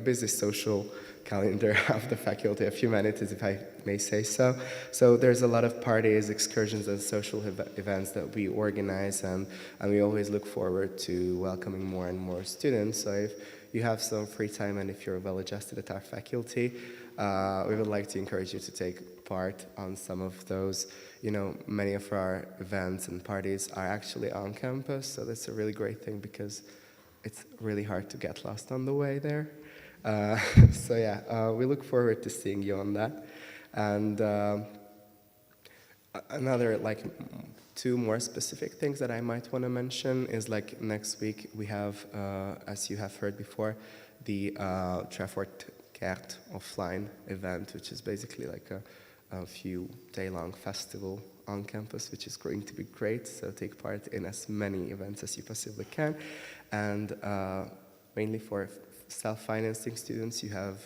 busy social calendar of the Faculty of Humanities, if I may say so. So there's a lot of parties, excursions, and social events that we organize, and we always look forward to welcoming more and more students. So if you have some free time and if you're well adjusted at our faculty, we would like to encourage you to take part on some of those. Many of our events and parties are actually on campus, so that's a really great thing because it's really hard to get lost on the way there. So yeah, we look forward to seeing you on that. And another, two more specific things that I might want to mention is next week we have, as you have heard before, the Treffort Kert offline event, which is basically a few day-long festival on campus, which is going to be great. So take part in as many events as you possibly can. And mainly for self-financing students, you have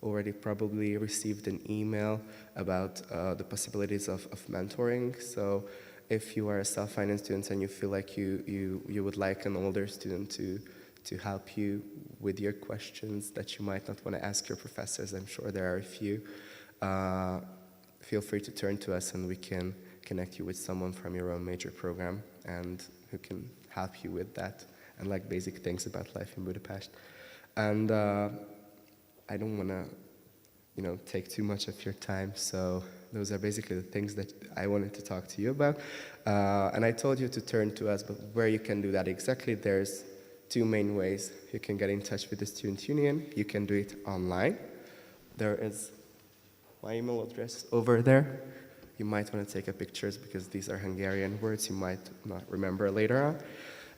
already probably received an email about the possibilities of mentoring. So if you are a self-finance student and you feel like you would like an older student to help you with your questions that you might not want to ask your professors, I'm sure there are a few, feel free to turn to us and we can connect you with someone from your own major program and who can help you with that and basic things about life in Budapest. And I don't want to, take too much of your time. So those are basically the things that I wanted to talk to you about. And I told you to turn to us, but where you can do that exactly, there's two main ways. You can get in touch with the Student Union. You can do it online. There is my email address over there. You might want to take pictures because these are Hungarian words you might not remember later on.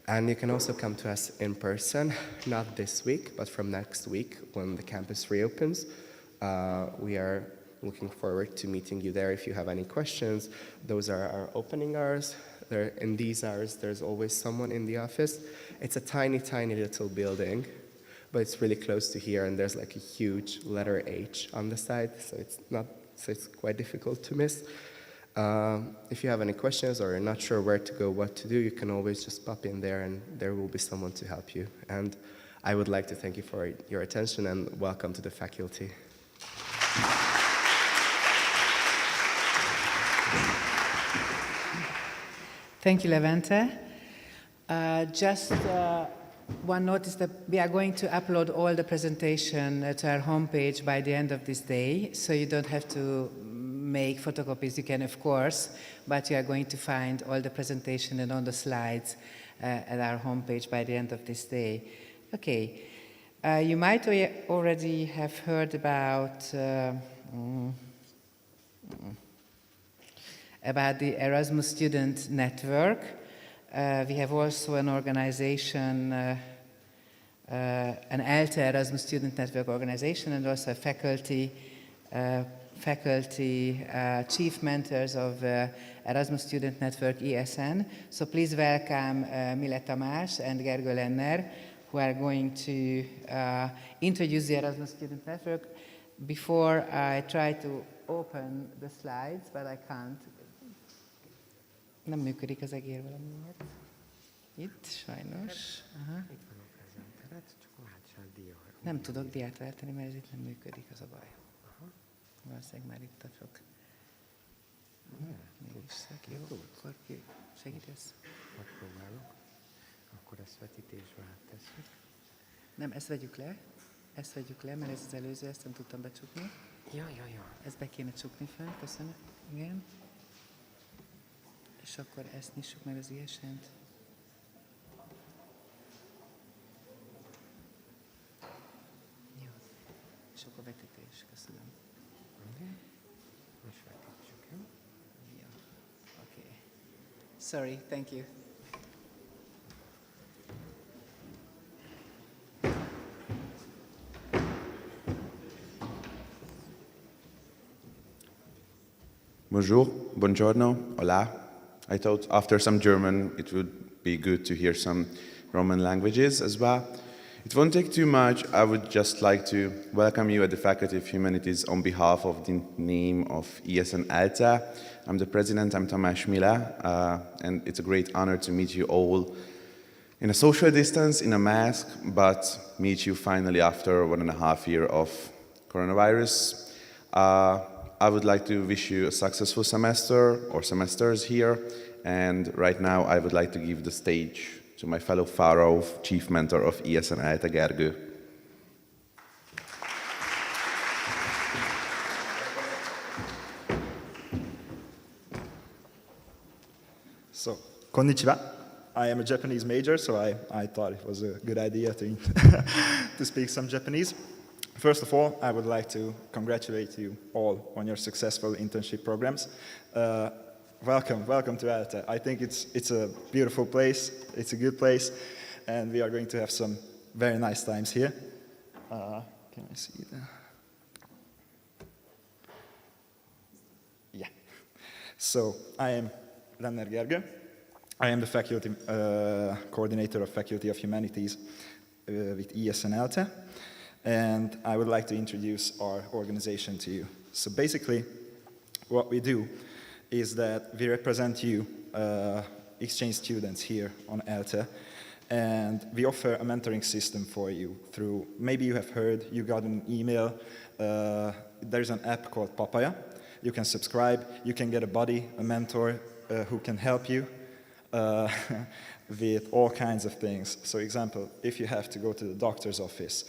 And you can also come to us in person, not this week, but from next week when the campus reopens. We are looking forward to meeting you there if you have any questions. Those are our opening hours. In these hours, there's always someone in the office. It's a tiny, tiny little building, but it's really close to here, and there's a huge letter H on the side, so it's quite difficult to miss. If you have any questions or you're not sure where to go, what to do, you can always just pop in there and there will be someone to help you. And I would like to thank you for your attention and welcome to the faculty. Thank you, Levente. Just one notice that we are going to upload all the presentation to our homepage by the end of this day, so you don't have to make photocopies. You can, of course, but you are going to find all the presentation and all the slides at our homepage by the end of this day. Okay, you might already have heard about the Erasmus Student Network. We have also an organization, an ALTA Erasmus Student Network organization, and also a faculty faculty chief mentors of Erasmus Student Network ESN. So please welcome Mile Tamás and Gergő Lenner, who are going to introduce the Erasmus Student Network. Before I try to open the slides, but I can't. Nem működik az egér valamiért. Itt, sajnos. Aha. Nem tudok diát váltani, mert ez itt nem működik, az a baj. Valószínűleg már itt a sok. Mégiscsak jó, akkor ki segítesz? Megpróbálok. Akkor ezt vetítésbe áttesszük. Nem, ezt vegyük le, mert ez az előző, ezt nem tudtam becsukni. Ja. Ezt be kéne csukni fel, köszönöm. Igen. És akkor ezt nyissuk meg az ISN-t. Jó. És akkor vetítés, köszönöm. És vetítsük, jó? Jó. Oké. Sorry, thank you. Bonjour, buongiorno, hola. I thought after some German it would be good to hear some Roman languages as well. It won't take too much. I would just like to welcome you at the Faculty of Humanities on behalf of the name of ESN ELTE. I'm the president, I'm Tamás Mile, and it's a great honor to meet you all in a social distance, in a mask, but meet you finally after 1.5 years of coronavirus. I would like to wish you a successful semester or semesters here, and right now I would like to give the stage to my fellow Pharaoh, chief mentor of ESN ELTE, Gergő. So, konnichiwa. I am a Japanese major, so I thought it was a good idea to, to speak some Japanese. First of all, I would like to congratulate you all on your successful internship programs. Welcome to ELTE. I think it's a beautiful place, it's a good place, and we are going to have some very nice times here. Can I see that? Yeah. So, I am Lenner Gergő. I am the faculty coordinator of Faculty of Humanities with ESN ELTE. And I would like to introduce our organization to you. So basically, what we do is that we represent you, exchange students here on ELTE, and we offer a mentoring system for you through, maybe you have heard, you got an email, there's an app called Papaya. You can subscribe, you can get a buddy, a mentor who can help you with all kinds of things. So example, if you have to go to the doctor's office,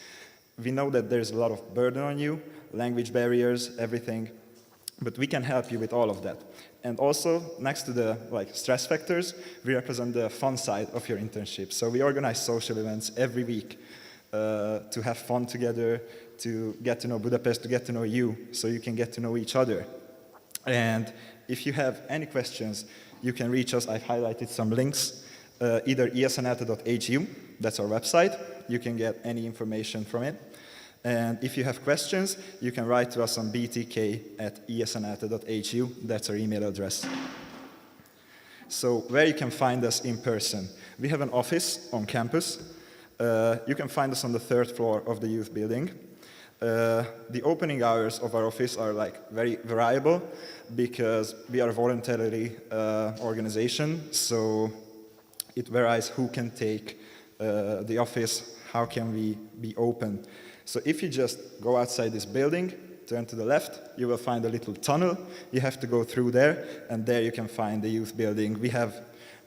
we know that there's a lot of burden on you, language barriers, everything, but we can help you with all of that. And also, next to the stress factors, we represent the fun side of your internship. So we organize social events every week to have fun together, to get to know Budapest, to get to know you, so you can get to know each other. And if you have any questions, you can reach us. I've highlighted some links, either esnelte.hu, that's our website. You can get any information from it. And if you have questions, you can write to us on btk@esnelte.hu. That's our email address. So where you can find us in person. We have an office on campus. You can find us on the 3rd floor of the youth building. The opening hours of our office are very variable because we are a voluntary organization. So it varies who can take the office, how can we be open. So if you just go outside this building, turn to the left, you will find a little tunnel. You have to go through there, and there you can find the youth building. We have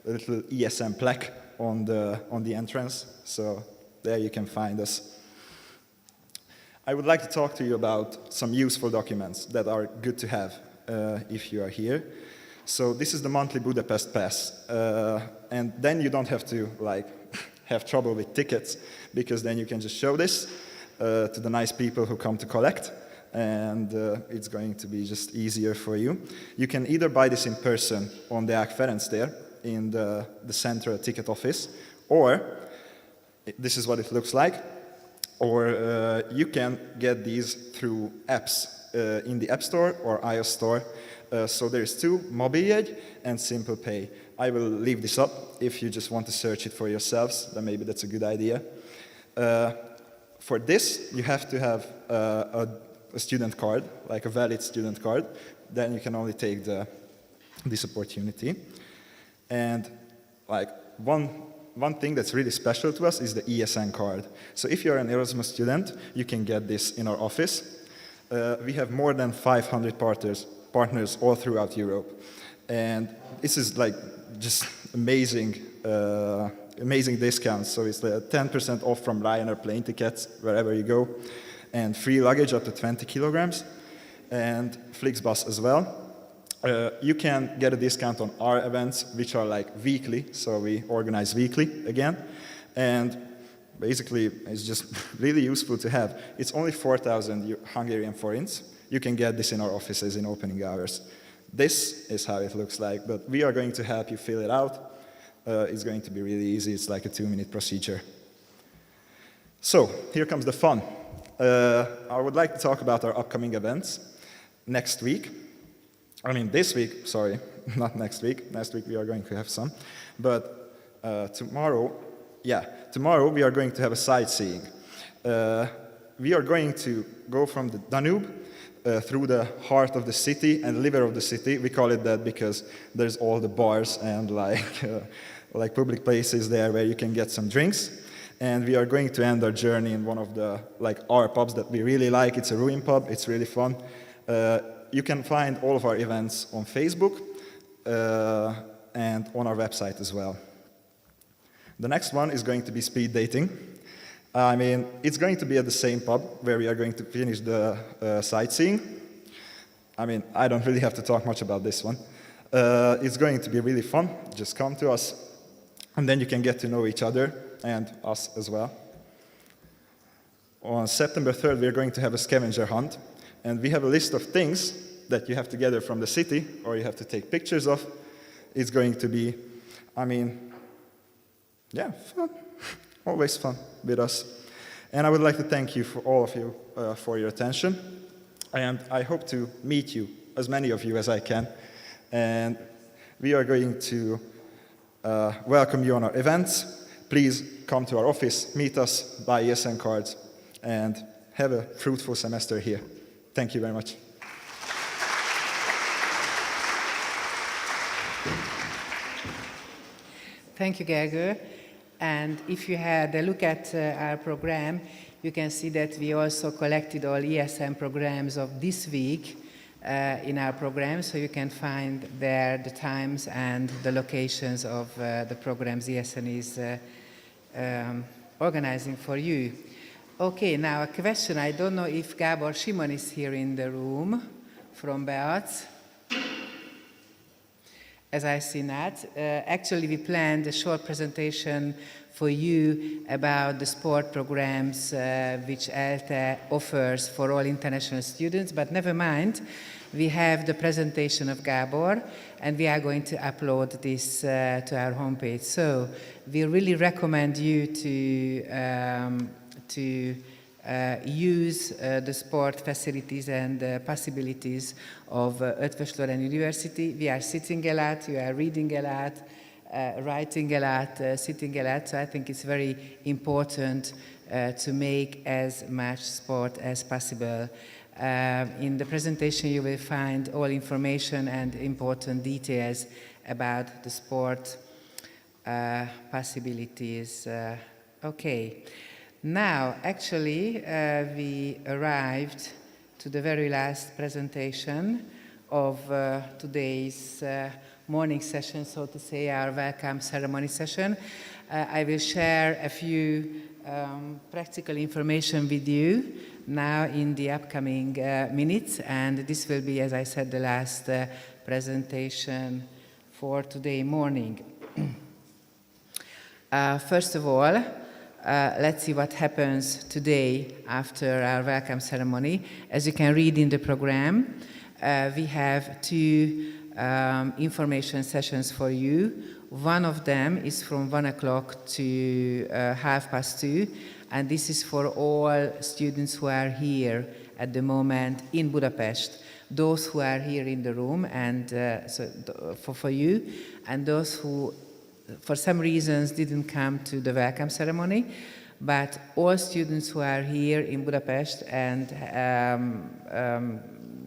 a little ESM plaque on the entrance, so there you can find us. I would like to talk to you about some useful documents that are good to have if you are here. So this is the monthly Budapest Pass, and then you don't have to have trouble with tickets, because then you can just show this to the nice people who come to collect, and it's going to be just easier for you. You can either buy this in person on the Deák Ferenc there in the central ticket office, or this is what it looks like, or you can get these through apps. in the App Store or iOS Store. So there is 2, Mobiljegy and Simple Pay. I will leave this up. If you just want to search it for yourselves, then maybe that's a good idea. For this, you have to have a student card, like a valid student card. Then you can only take this opportunity. And like one thing that's really special to us is the ESN card. So if you're an Erasmus student, you can get this in our office. We have more than 500 partners all throughout Europe. And this is like just amazing discounts. So it's 10% off from Ryanair plane tickets wherever you go, and free luggage up to 20 kilograms, and Flixbus as well. You can get a discount on our events, which are like weekly, so we organize weekly again. And basically, it's just really useful to have. It's only 4,000 Hungarian forints. You can get this in our offices in opening hours. This is how it looks like, but we are going to help you fill it out. It's going to be really easy. It's like a 2-minute procedure. So, here comes the fun. I would like to talk about our upcoming events next week. I mean, this week, sorry, not next week. Next week we are going to have some. But tomorrow we are going to have a sightseeing. We are going to go from the Danube through the heart of the city and liver of the city. We call it that because there's all the bars and like public places there where you can get some drinks. And we are going to end our journey in one of the our pubs that we really like. It's a ruin pub. It's really fun. You can find all of our events on Facebook and on our website as well. The next one is going to be speed dating. I mean, it's going to be at the same pub where we are going to finish the sightseeing. I mean, I don't really have to talk much about this one. It's going to be really fun. Just come to us, and then you can get to know each other and us as well. On September 3rd, we are going to have a scavenger hunt, and we have a list of things that you have to gather from the city or you have to take pictures of. It's going to be, I mean, yeah, fun. Always fun with us. And I would like to thank you for all of you for your attention. And I hope to meet you, as many of you as I can. And we are going to welcome you on our events. Please come to our office, meet us, buy ESN cards, and have a fruitful semester here. Thank you very much. Thank you, Gergő. And if you had a look at our program, you can see that we also collected all ESN programs of this week in our program, so you can find there the times and the locations of the programs ESN is organizing for you. Okay, now a question. I don't know if Gábor Simon is here in the room from Beat. As I see that, actually we planned a short presentation for you about the sport programs which ELTE offers for all international students, but never mind, we have the presentation of Gábor and we are going to upload this to our homepage. So we really recommend you to use the sport facilities and possibilities of Eötvös Loránd University. We are sitting a lot, you are reading a lot, writing a lot, sitting a lot, so I think it's very important to make as much sport as possible. In the presentation you will find all information and important details about the sport possibilities. Okay. Now, actually, we arrived to the very last presentation of today's morning session, so to say, our welcome ceremony session. I will share a few practical information with you now in the upcoming minutes, and this will be, as I said, the last presentation for today morning. First of all, let's see what happens today after our welcome ceremony. As you can read in the program, we have two information sessions for you. One of them is from 1 o'clock to 2:30, and this is for all students who are here at the moment in Budapest. Those who are here in the room, and for you, and those who, for some reasons, didn't come to the welcome ceremony, but all students who are here in Budapest and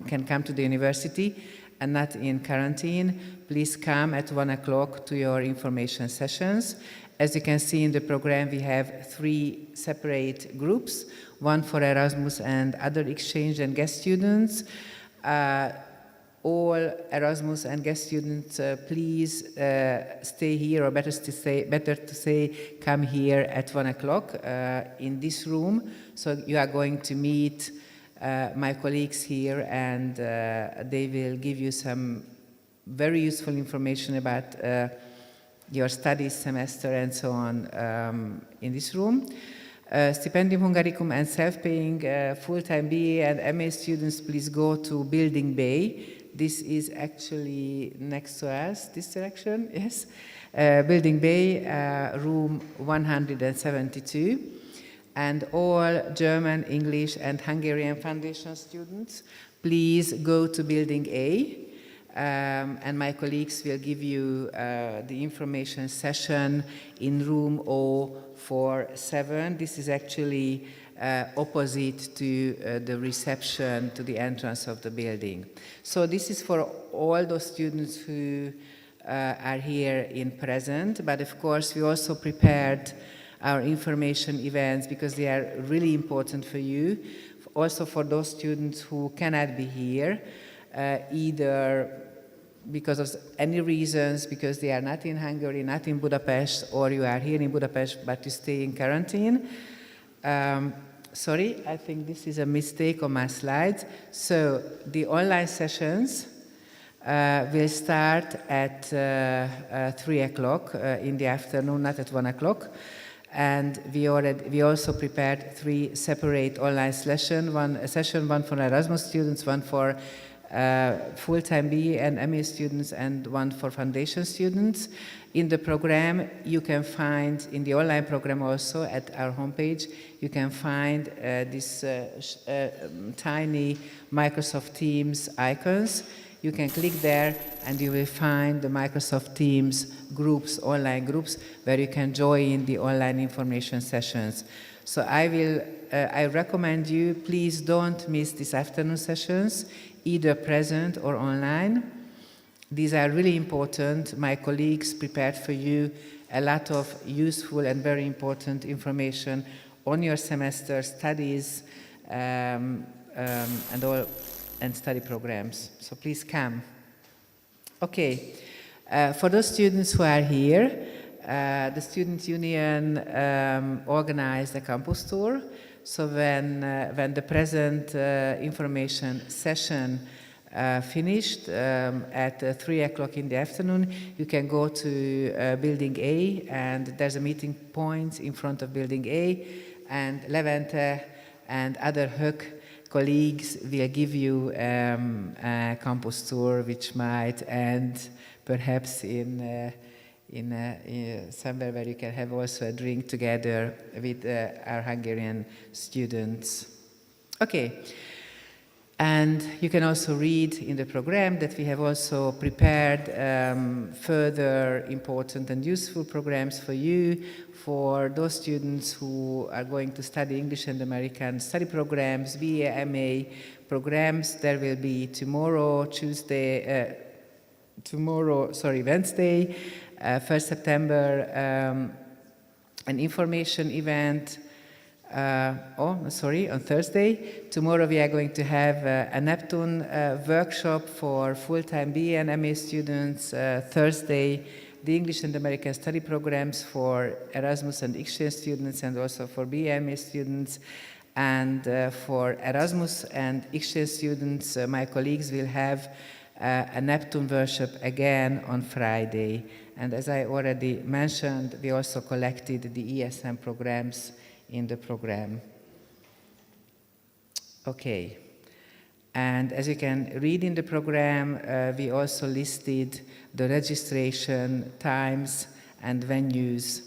can come to the university and not in quarantine, please come at 1 o'clock to your information sessions. As you can see in the program, we have 3 separate groups, one for Erasmus and other exchange and guest students. All Erasmus and guest students, please stay here, or better to say, come here at 1 o'clock in this room. So you are going to meet my colleagues here, and they will give you some very useful information about your studies semester and so on in this room. Stipendium Hungaricum and self-paying full-time BA and MA students, please go to Building Bay. This is actually next to us, this direction, yes. Building Bay, room 172. And all German, English, and Hungarian foundation students, please go to Building A. And my colleagues will give you the information session in room 047. This is actually opposite to the reception, to the entrance of the building. So this is for all those students who are here in present, but of course we also prepared our information events because they are really important for you. Also for those students who cannot be here, either because of any reasons, because they are not in Hungary, not in Budapest, or you are here in Budapest but you stay in quarantine. Sorry, I think this is a mistake on my slides. So the online sessions will start at 3 o'clock in the afternoon, not at 1 o'clock. And we also prepared 3 separate online sessions, one for Erasmus students, one for full-time BA and MA students, and one for foundation students. In the program, you can find, in the online program also at our homepage, you can find these tiny Microsoft Teams icons. You can click there and you will find the Microsoft Teams groups, online groups, where you can join the online information sessions. So I recommend you, please don't miss these afternoon sessions, either present or online. These are really important. My colleagues prepared for you a lot of useful and very important information on your semester studies and study programs. So please come. Okay. For those students who are here, the Student Union organized a campus tour. So when the present information session finished at 3 o'clock in the afternoon, you can go to Building A, and there's a meeting point in front of Building A, and Levente and other HÖK colleagues will give you a campus tour, which might end perhaps in somewhere where you can have also a drink together with our Hungarian students. Okay. And you can also read in the program that we have also prepared further important and useful programs for you, for those students who are going to study English and American study programs, BA, MA programs. There will be Wednesday, 1st September, an information event. On Thursday. Tomorrow we are going to have a Neptune workshop for full-time BA and MA students. Thursday, the English and American study programs for Erasmus and exchange students, and also for BA, MA students. And for Erasmus and exchange students, my colleagues will have a Neptune workshop again on Friday. And as I already mentioned, we also collected the ESM programs in the program. Okay. And as you can read in the program, we also listed the registration times and venues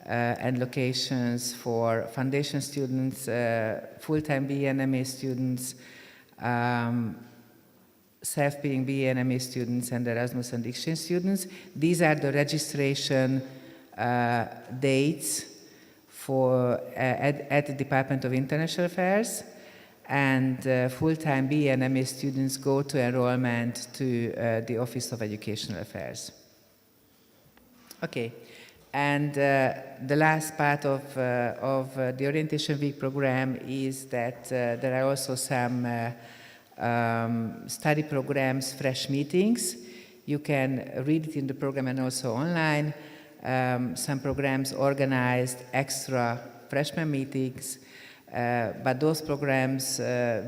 and locations for foundation students, full-time BA and MA students, self-paying BA and MA students, and Erasmus and exchange students. These are the registration dates for at the Department of International Affairs, and full-time BA and MA students go to enrollment to the Office of Educational Affairs. Okay, and the last part of the Orientation Week program is that there are also some study programs, fresh meetings. You can read it in the program and also online. Some programs organized extra freshman meetings, but those programs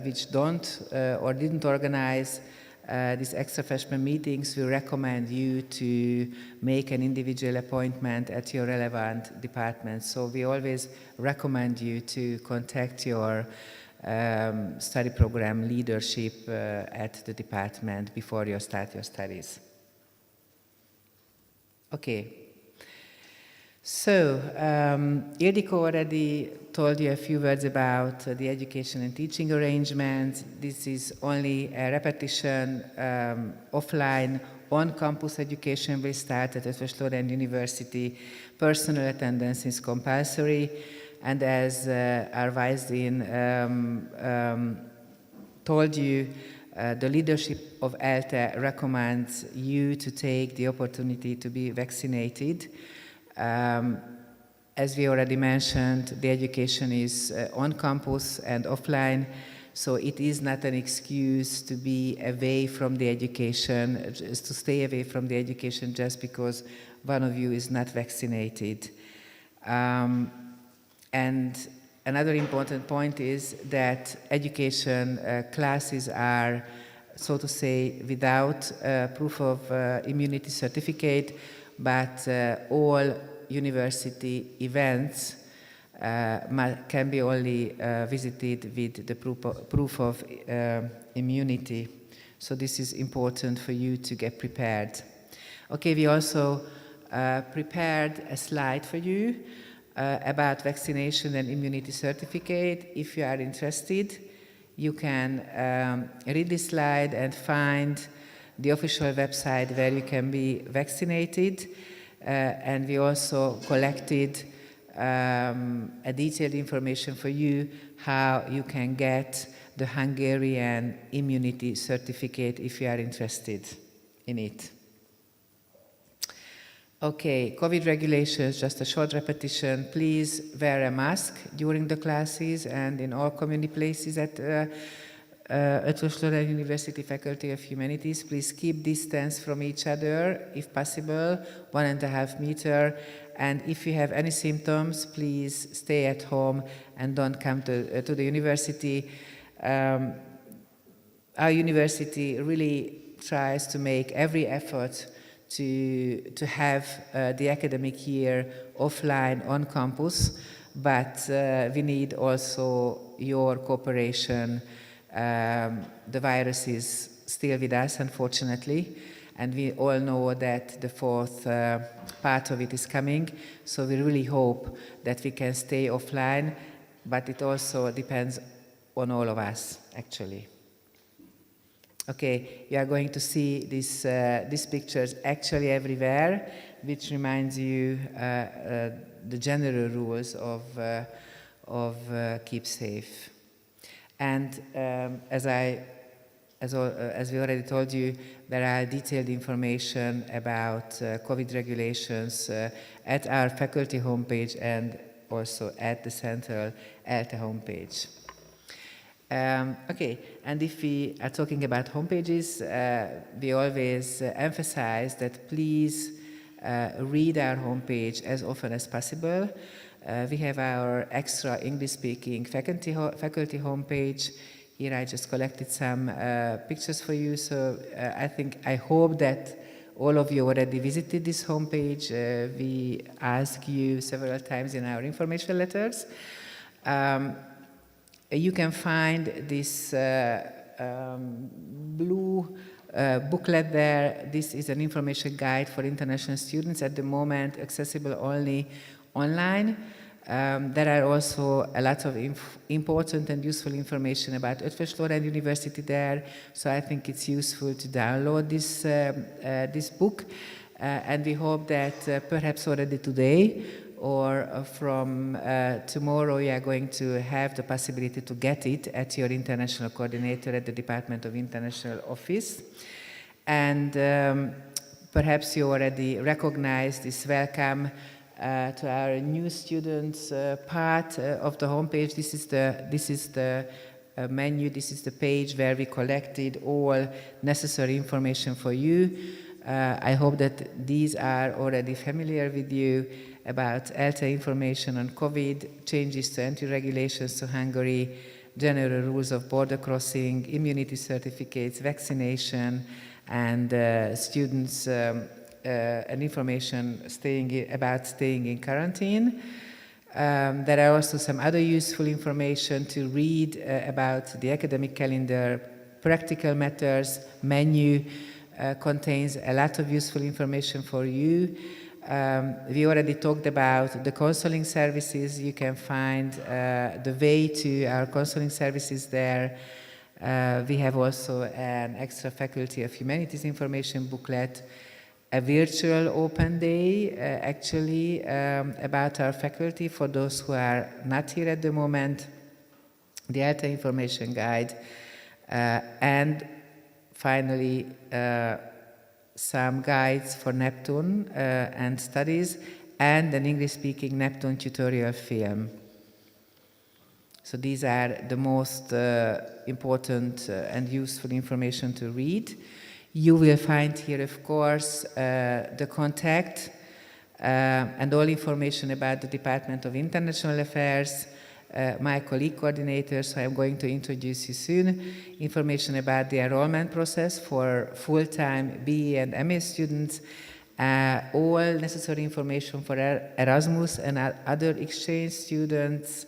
which don't or didn't organize these extra freshman meetings, we recommend you to make an individual appointment at your relevant department. So we always recommend you to contact your study program leadership at the department before you start your studies. Okay. So, Ildikó already told you a few words about the education and teaching arrangements. This is only a repetition. Offline, on-campus education will start at Eötvös Loránd University. Personal attendance is compulsory. And as our Vice Dean told you, the leadership of ELTE recommends you to take the opportunity to be vaccinated. As we already mentioned, the education is on campus and offline, so it is not an excuse to be away from the education, just to stay away from the education just because one of you is not vaccinated. And another important point is that education classes are, so to say, without proof of immunity certificate, but all university events can be only visited with the proof of immunity. So this is important for you to get prepared. Okay, we also prepared a slide for you about vaccination and immunity certificate. If you are interested, you can read this slide and find the official website where you can be vaccinated. And we also collected a detailed information for you how you can get the Hungarian immunity certificate if you are interested in it. Okay, COVID regulations, just a short repetition. Please wear a mask during the classes and in all community places at Eötvös Loránd University Faculty of Humanities. Please keep distance from each other, if possible, 1.5 meters. And if you have any symptoms, please stay at home and don't come to the university. Our university really tries to make every effort to have the academic year offline on campus, but we need also your cooperation. The virus is still with us, unfortunately, and we all know that the fourth part of it is coming, so we really hope that we can stay offline, but it also depends on all of us, actually. Okay, you are going to see these pictures actually everywhere, which reminds you the general rules of keep safe. And as we already told you, there are detailed information about COVID regulations at our faculty homepage and also at the central ELTE homepage. Okay, and if we are talking about homepages, we always emphasize that please read our homepage as often as possible. We have our extra English-speaking faculty homepage. Here I just collected some pictures for you, so I hope that all of you already visited this homepage. We asked you several times in our information letters. You can find this blue booklet there. This is an information guide for international students, at the moment accessible only online. There are also a lot of important and useful information about Eötvös Loránd University there, so I think it's useful to download this book, and we hope that perhaps already today or from tomorrow you are going to have the possibility to get it at your international coordinator at the Department of International Office. And perhaps you already recognize this welcome to our new students part of the homepage. This is the menu, this is the page where we collected all necessary information for you. I hope that these are already familiar with you about ELTE information on COVID, changes to entry regulations to Hungary, general rules of border crossing, immunity certificates, vaccination, and students and information about staying in quarantine. There are also some other useful information to read about the academic calendar, practical matters, menu contains a lot of useful information for you. We already talked about the counseling services. You can find the way to our counseling services there. We have also an extra Faculty of Humanities information booklet, a virtual open day, actually, about our faculty for those who are not here at the moment, the ELTE information guide, and finally, some guides for Neptune and studies, and an English-speaking Neptune tutorial film. So these are the most important and useful information to read. You will find here, of course, the contact and all information about the Department of International Affairs, my colleague coordinators, who I'm going to introduce you soon, information about the enrollment process for full-time BE and MA students, all necessary information for Erasmus and other exchange students.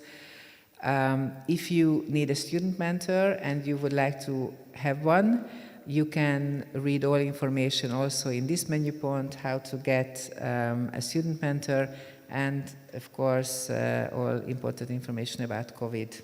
If you need a student mentor and you would like to have one, you can read all information also in this menu point, how to get a student mentor, and of course all important information about COVID.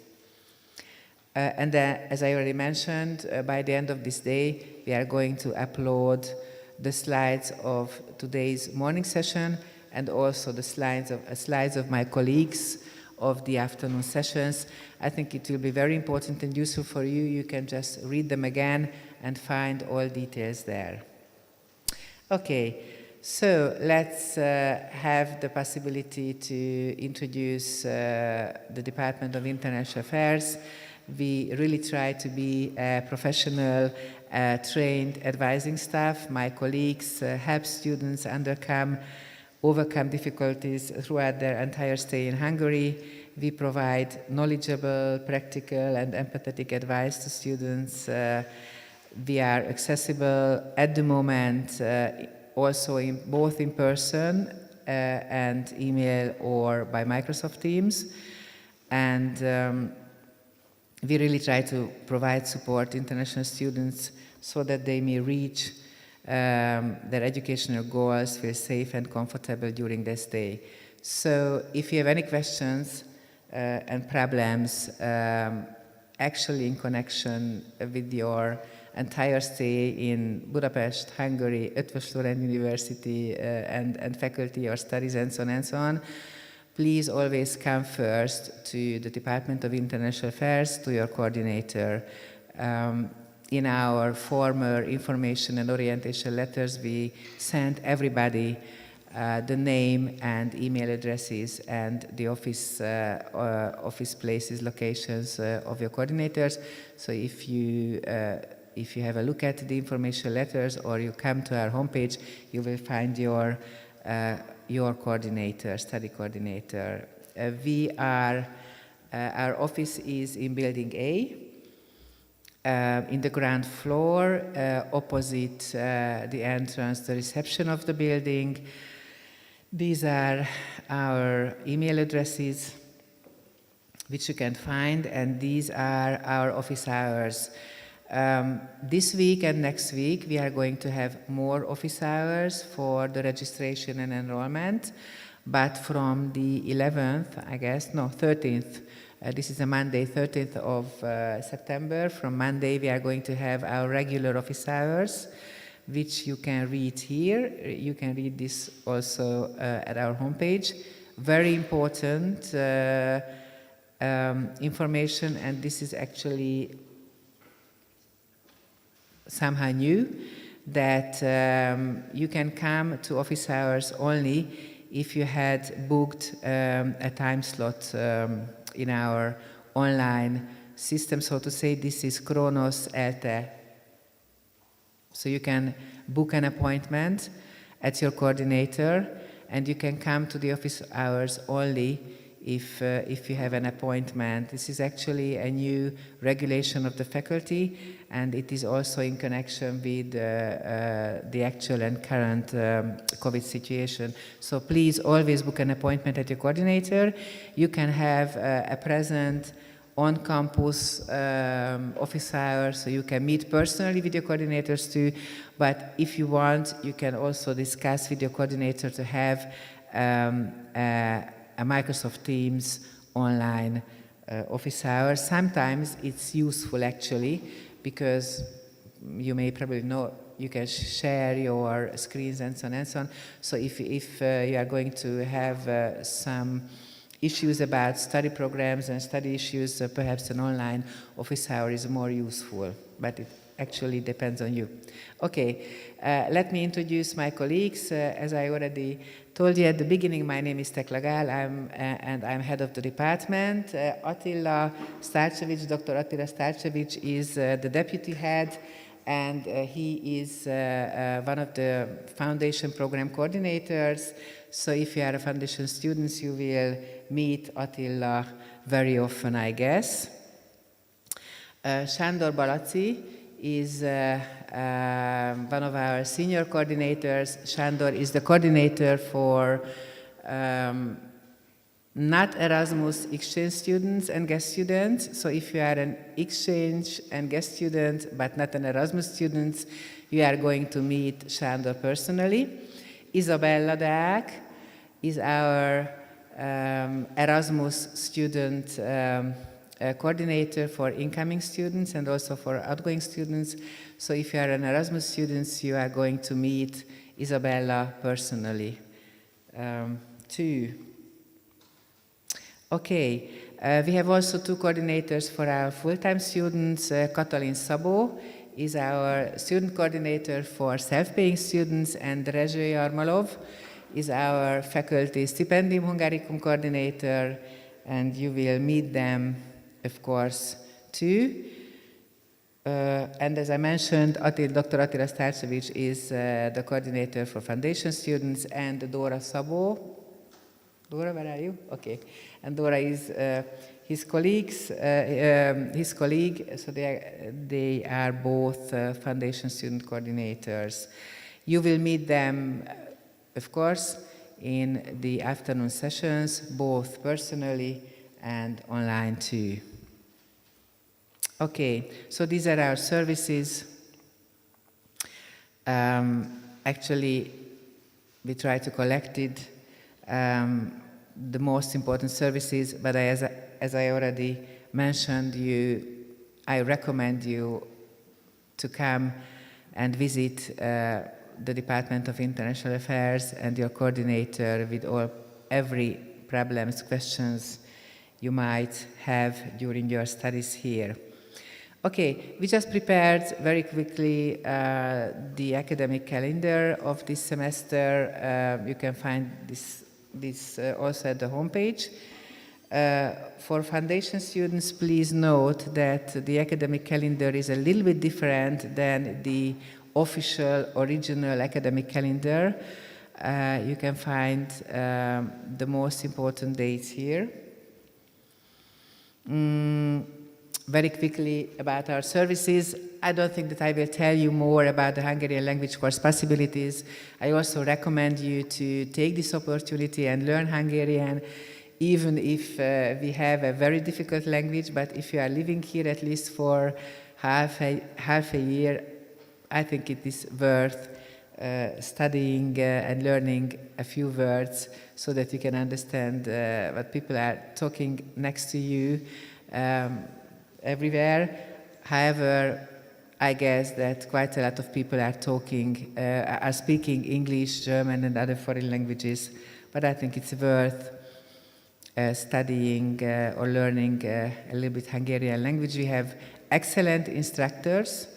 And as I already mentioned, by the end of this day we are going to upload the slides of today's morning session and also the slides of my colleagues of the afternoon sessions. I think it will be very important and useful for you. You can just read them again and find all details there. Okay, so let's have the possibility to introduce the Department of International Affairs. We really try to be a professional, trained advising staff. My colleagues help students overcome difficulties throughout their entire stay in Hungary. We provide knowledgeable, practical, and empathetic advice to students. We are accessible at the moment, also both in person and email or by Microsoft Teams. And we really try to provide support to international students so that they may reach their educational goals, feel safe and comfortable during their stay. So if you have any questions and problems actually in connection with your entire stay in Budapest, Hungary, Eötvös Loránd University and faculty or studies and so on, please always come first to the Department of International Affairs, to your coordinator. In our former information and orientation letters, we sent everybody the name and email addresses and the office places, locations of your coordinators. So if you have a look at the information letters or you come to our homepage, you will find your coordinator, study coordinator. Our office is in Building A. In the ground floor, opposite the entrance, the reception of the building. These are our email addresses, which you can find, and these are our office hours. This week and next week, we are going to have more office hours for the registration and enrollment. But from the 11th, 13th, this is a Monday, 13th of September. From Monday, we are going to have our regular office hours, which you can read here. You can read this also at our homepage. Very important information, and this is actually somehow new, that you can come to office hours only if you had booked a time slot in our online system, so to say. This is Kronos ELTE. So you can book an appointment at your coordinator, and you can come to the office hours only if you have an appointment. This is actually a new regulation of the faculty, and it is also in connection with the actual and current COVID situation. So please always book an appointment at your coordinator. You can have a present on-campus office hour, so you can meet personally with your coordinators too. But if you want, you can also discuss with your coordinator to have a Microsoft Teams online office hour. Sometimes it's useful actually, because you may probably know you can share your screens and so on and so on. So if you are going to have some issues about study programs and study issues, perhaps an online office hour is more useful, but it actually depends on you. Okay, let me introduce my colleagues. As I already told you at the beginning, my name is Tekla Gaál, and I'm head of the department. Attila Starcevic, Dr. Attila Starcevic is the deputy head, and he is one of the foundation program coordinators. So if you are a foundation student, you will meet Attila very often, I guess. Sándor Balaci is one of our senior coordinators. Sándor is the coordinator for not Erasmus exchange students and guest students. So if you are an exchange and guest student, but not an Erasmus student, you are going to meet Sándor personally. Isabella Deák is our Erasmus student coordinator for incoming students and also for outgoing students. So if you are an Erasmus student, you are going to meet Isabella personally too. Okay, we have also two coordinators for our full-time students. Katalin Szabó is our student coordinator for self-paying students, and Rezső Jarmalov is our faculty stipendium Hungaricum coordinator, and you will meet them, of course, too. And as I mentioned, Dr. Attila Starcevic is the coordinator for foundation students, and Dora Szabó. Dora, where are you? Okay. And Dora is his colleague, so they are both foundation student coordinators. You will meet them, of course, in the afternoon sessions, both personally and online too. Okay, so these are our services. Actually, we try to collect it, the most important services, but as I already mentioned, I recommend you to come and visit the Department of International Affairs and your coordinator with every problems, questions you might have during your studies here. Okay, we just prepared very quickly the academic calendar of this semester. You can find this also at the homepage. For foundation students, please note that the academic calendar is a little bit different than the official original academic calendar. You can find the most important dates here. Very quickly about our services. I don't think that I will tell you more about the Hungarian language course possibilities. I also recommend you to take this opportunity and learn Hungarian, even if we have a very difficult language, but if you are living here at least for half a year, I think it is worth studying and learning a few words so that you can understand what people are talking next to you everywhere. However, I guess that quite a lot of people are speaking English, German, and other foreign languages, but I think it's worth studying or learning a little bit Hungarian language. We have excellent instructors,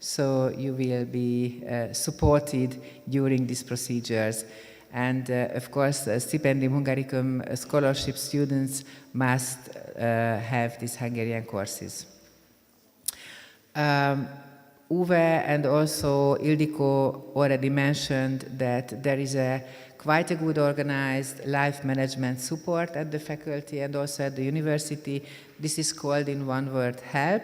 so you will be supported during these procedures. And of course, Stipendium Hungaricum scholarship students must have these Hungarian courses. Uwe and also Ildikó already mentioned that there is quite a good organized life management support at the faculty and also at the university. This is called in one word help.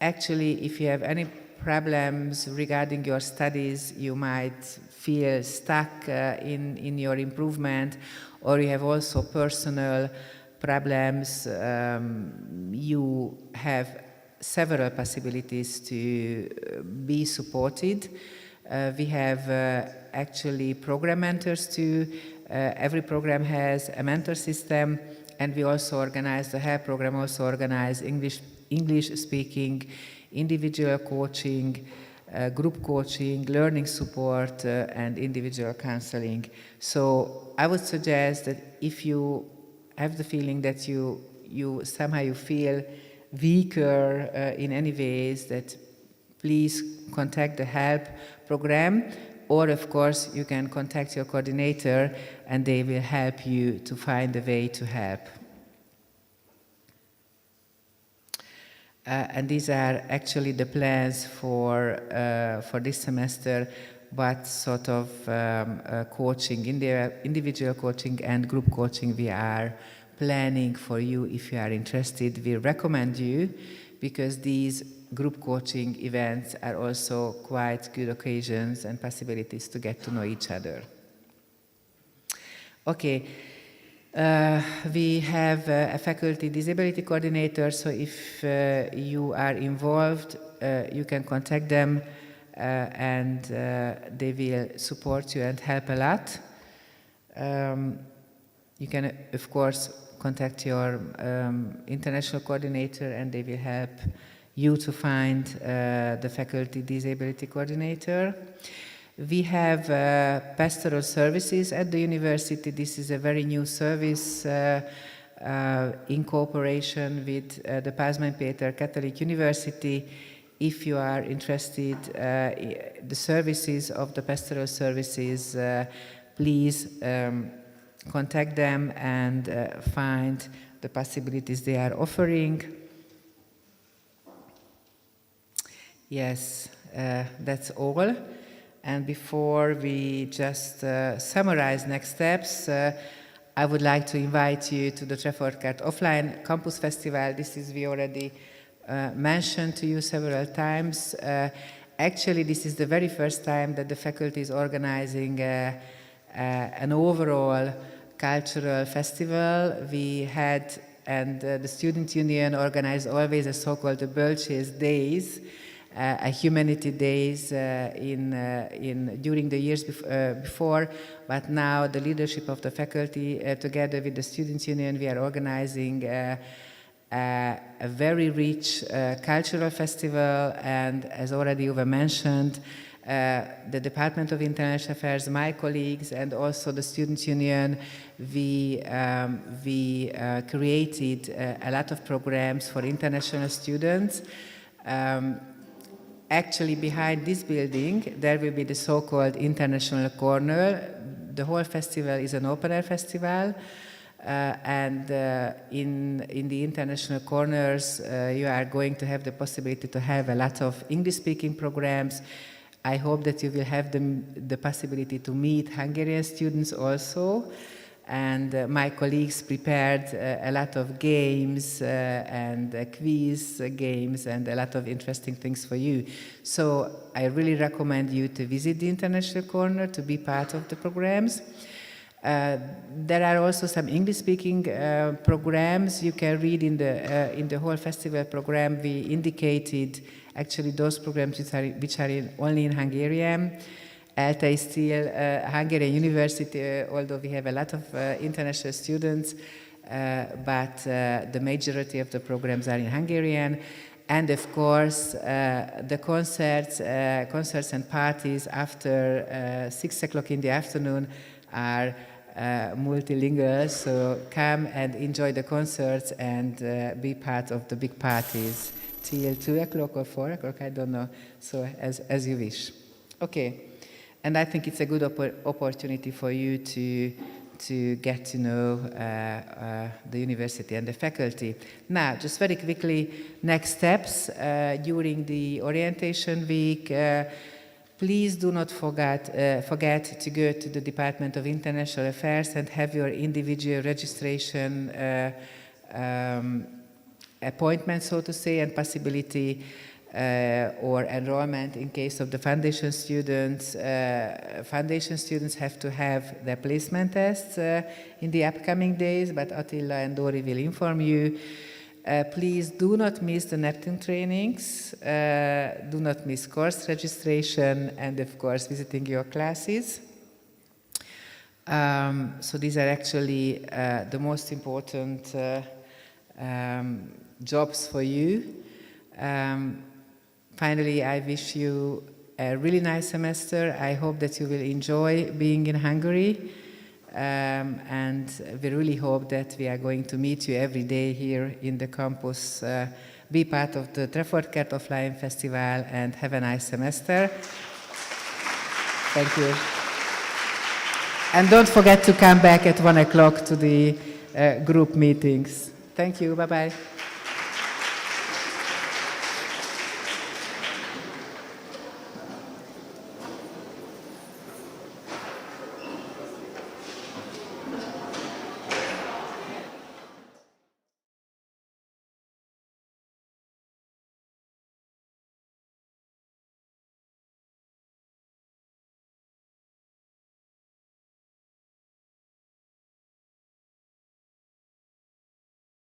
Actually, if you have any problems regarding your studies, you might feel stuck in your improvement, or you have also personal problems, you have several possibilities to be supported. We have actually program mentors too. Every program has a mentor system, and we also organize, the HELP program also organize English speaking, individual coaching, group coaching, learning support, and individual counseling. So I would suggest that if you have the feeling that you somehow feel weaker in any ways, that please contact the HELP program, or of course you can contact your coordinator and they will help you to find a way to help. And these are actually the plans for this semester, what sort of coaching, individual coaching and group coaching we are planning for you if you are interested. We recommend you because these group coaching events are also quite good occasions and possibilities to get to know each other. Okay. We have a faculty disability coordinator, so if you are involved, you can contact them and they will support you and help a lot. You can, of course, contact your international coordinator and they will help you to find the faculty disability coordinator. We have pastoral services at the university. This is a very new service in cooperation with the Pázmány-Péter Catholic University. If you are interested in the services of the pastoral services, please contact them and find the possibilities they are offering. Yes, that's all. And before we just summarize next steps, I would like to invite you to the Trafford-Kert Offline Campus Festival. This is, we already mentioned to you several times. Actually, this is the very first time that the faculty is organizing an overall cultural festival. We had, and the Student Union organized always a so-called the Bölcsész Days, a humanity days during the years before, but now the leadership of the faculty, together with the Students' Union, we are organizing a very rich cultural festival, and as already Uwe mentioned, the Department of International Affairs, my colleagues, and also the Students' Union, we created a lot of programs for international students. Actually, behind this building, there will be the so-called International Corner. The whole festival is an open-air festival, and in the International Corners, you are going to have the possibility to have a lot of English-speaking programs. I hope that you will have the possibility to meet Hungarian students also. And my colleagues prepared a lot of games and quiz games and a lot of interesting things for you. So I really recommend you to visit the International Corner to be part of the programs. There are also some English-speaking programs you can read in the whole festival program. We indicated actually those programs which are only in Hungarian. ELTE is still Hungarian university, although we have a lot of international students, but the majority of the programs are in Hungarian. And of course, the concerts and parties after 6 o'clock in the afternoon are multilingual, so come and enjoy the concerts and be part of the big parties till 2 o'clock or 4 o'clock, I don't know, so as you wish. Okay, and I think it's a good opportunity for you to get to know the university and the faculty. Now, just very quickly, next steps during the orientation week. Please do not forget to go to the Department of International Affairs and have your individual registration appointment, so to say, and possibility or enrollment in case of the foundation students. Foundation students have to have their placement tests in the upcoming days, but Attila and Dori will inform you. Please do not miss the Neptune trainings, do not miss course registration, and of course visiting your classes. So these are actually the most important jobs for you. Finally, I wish you a really nice semester. I hope that you will enjoy being in Hungary. And we really hope that we are going to meet you every day here in the campus, be part of the Trafford Kert Offline Festival, and have a nice semester. Thank you. And don't forget to come back at 1 o'clock to the group meetings. Thank you. Bye-bye.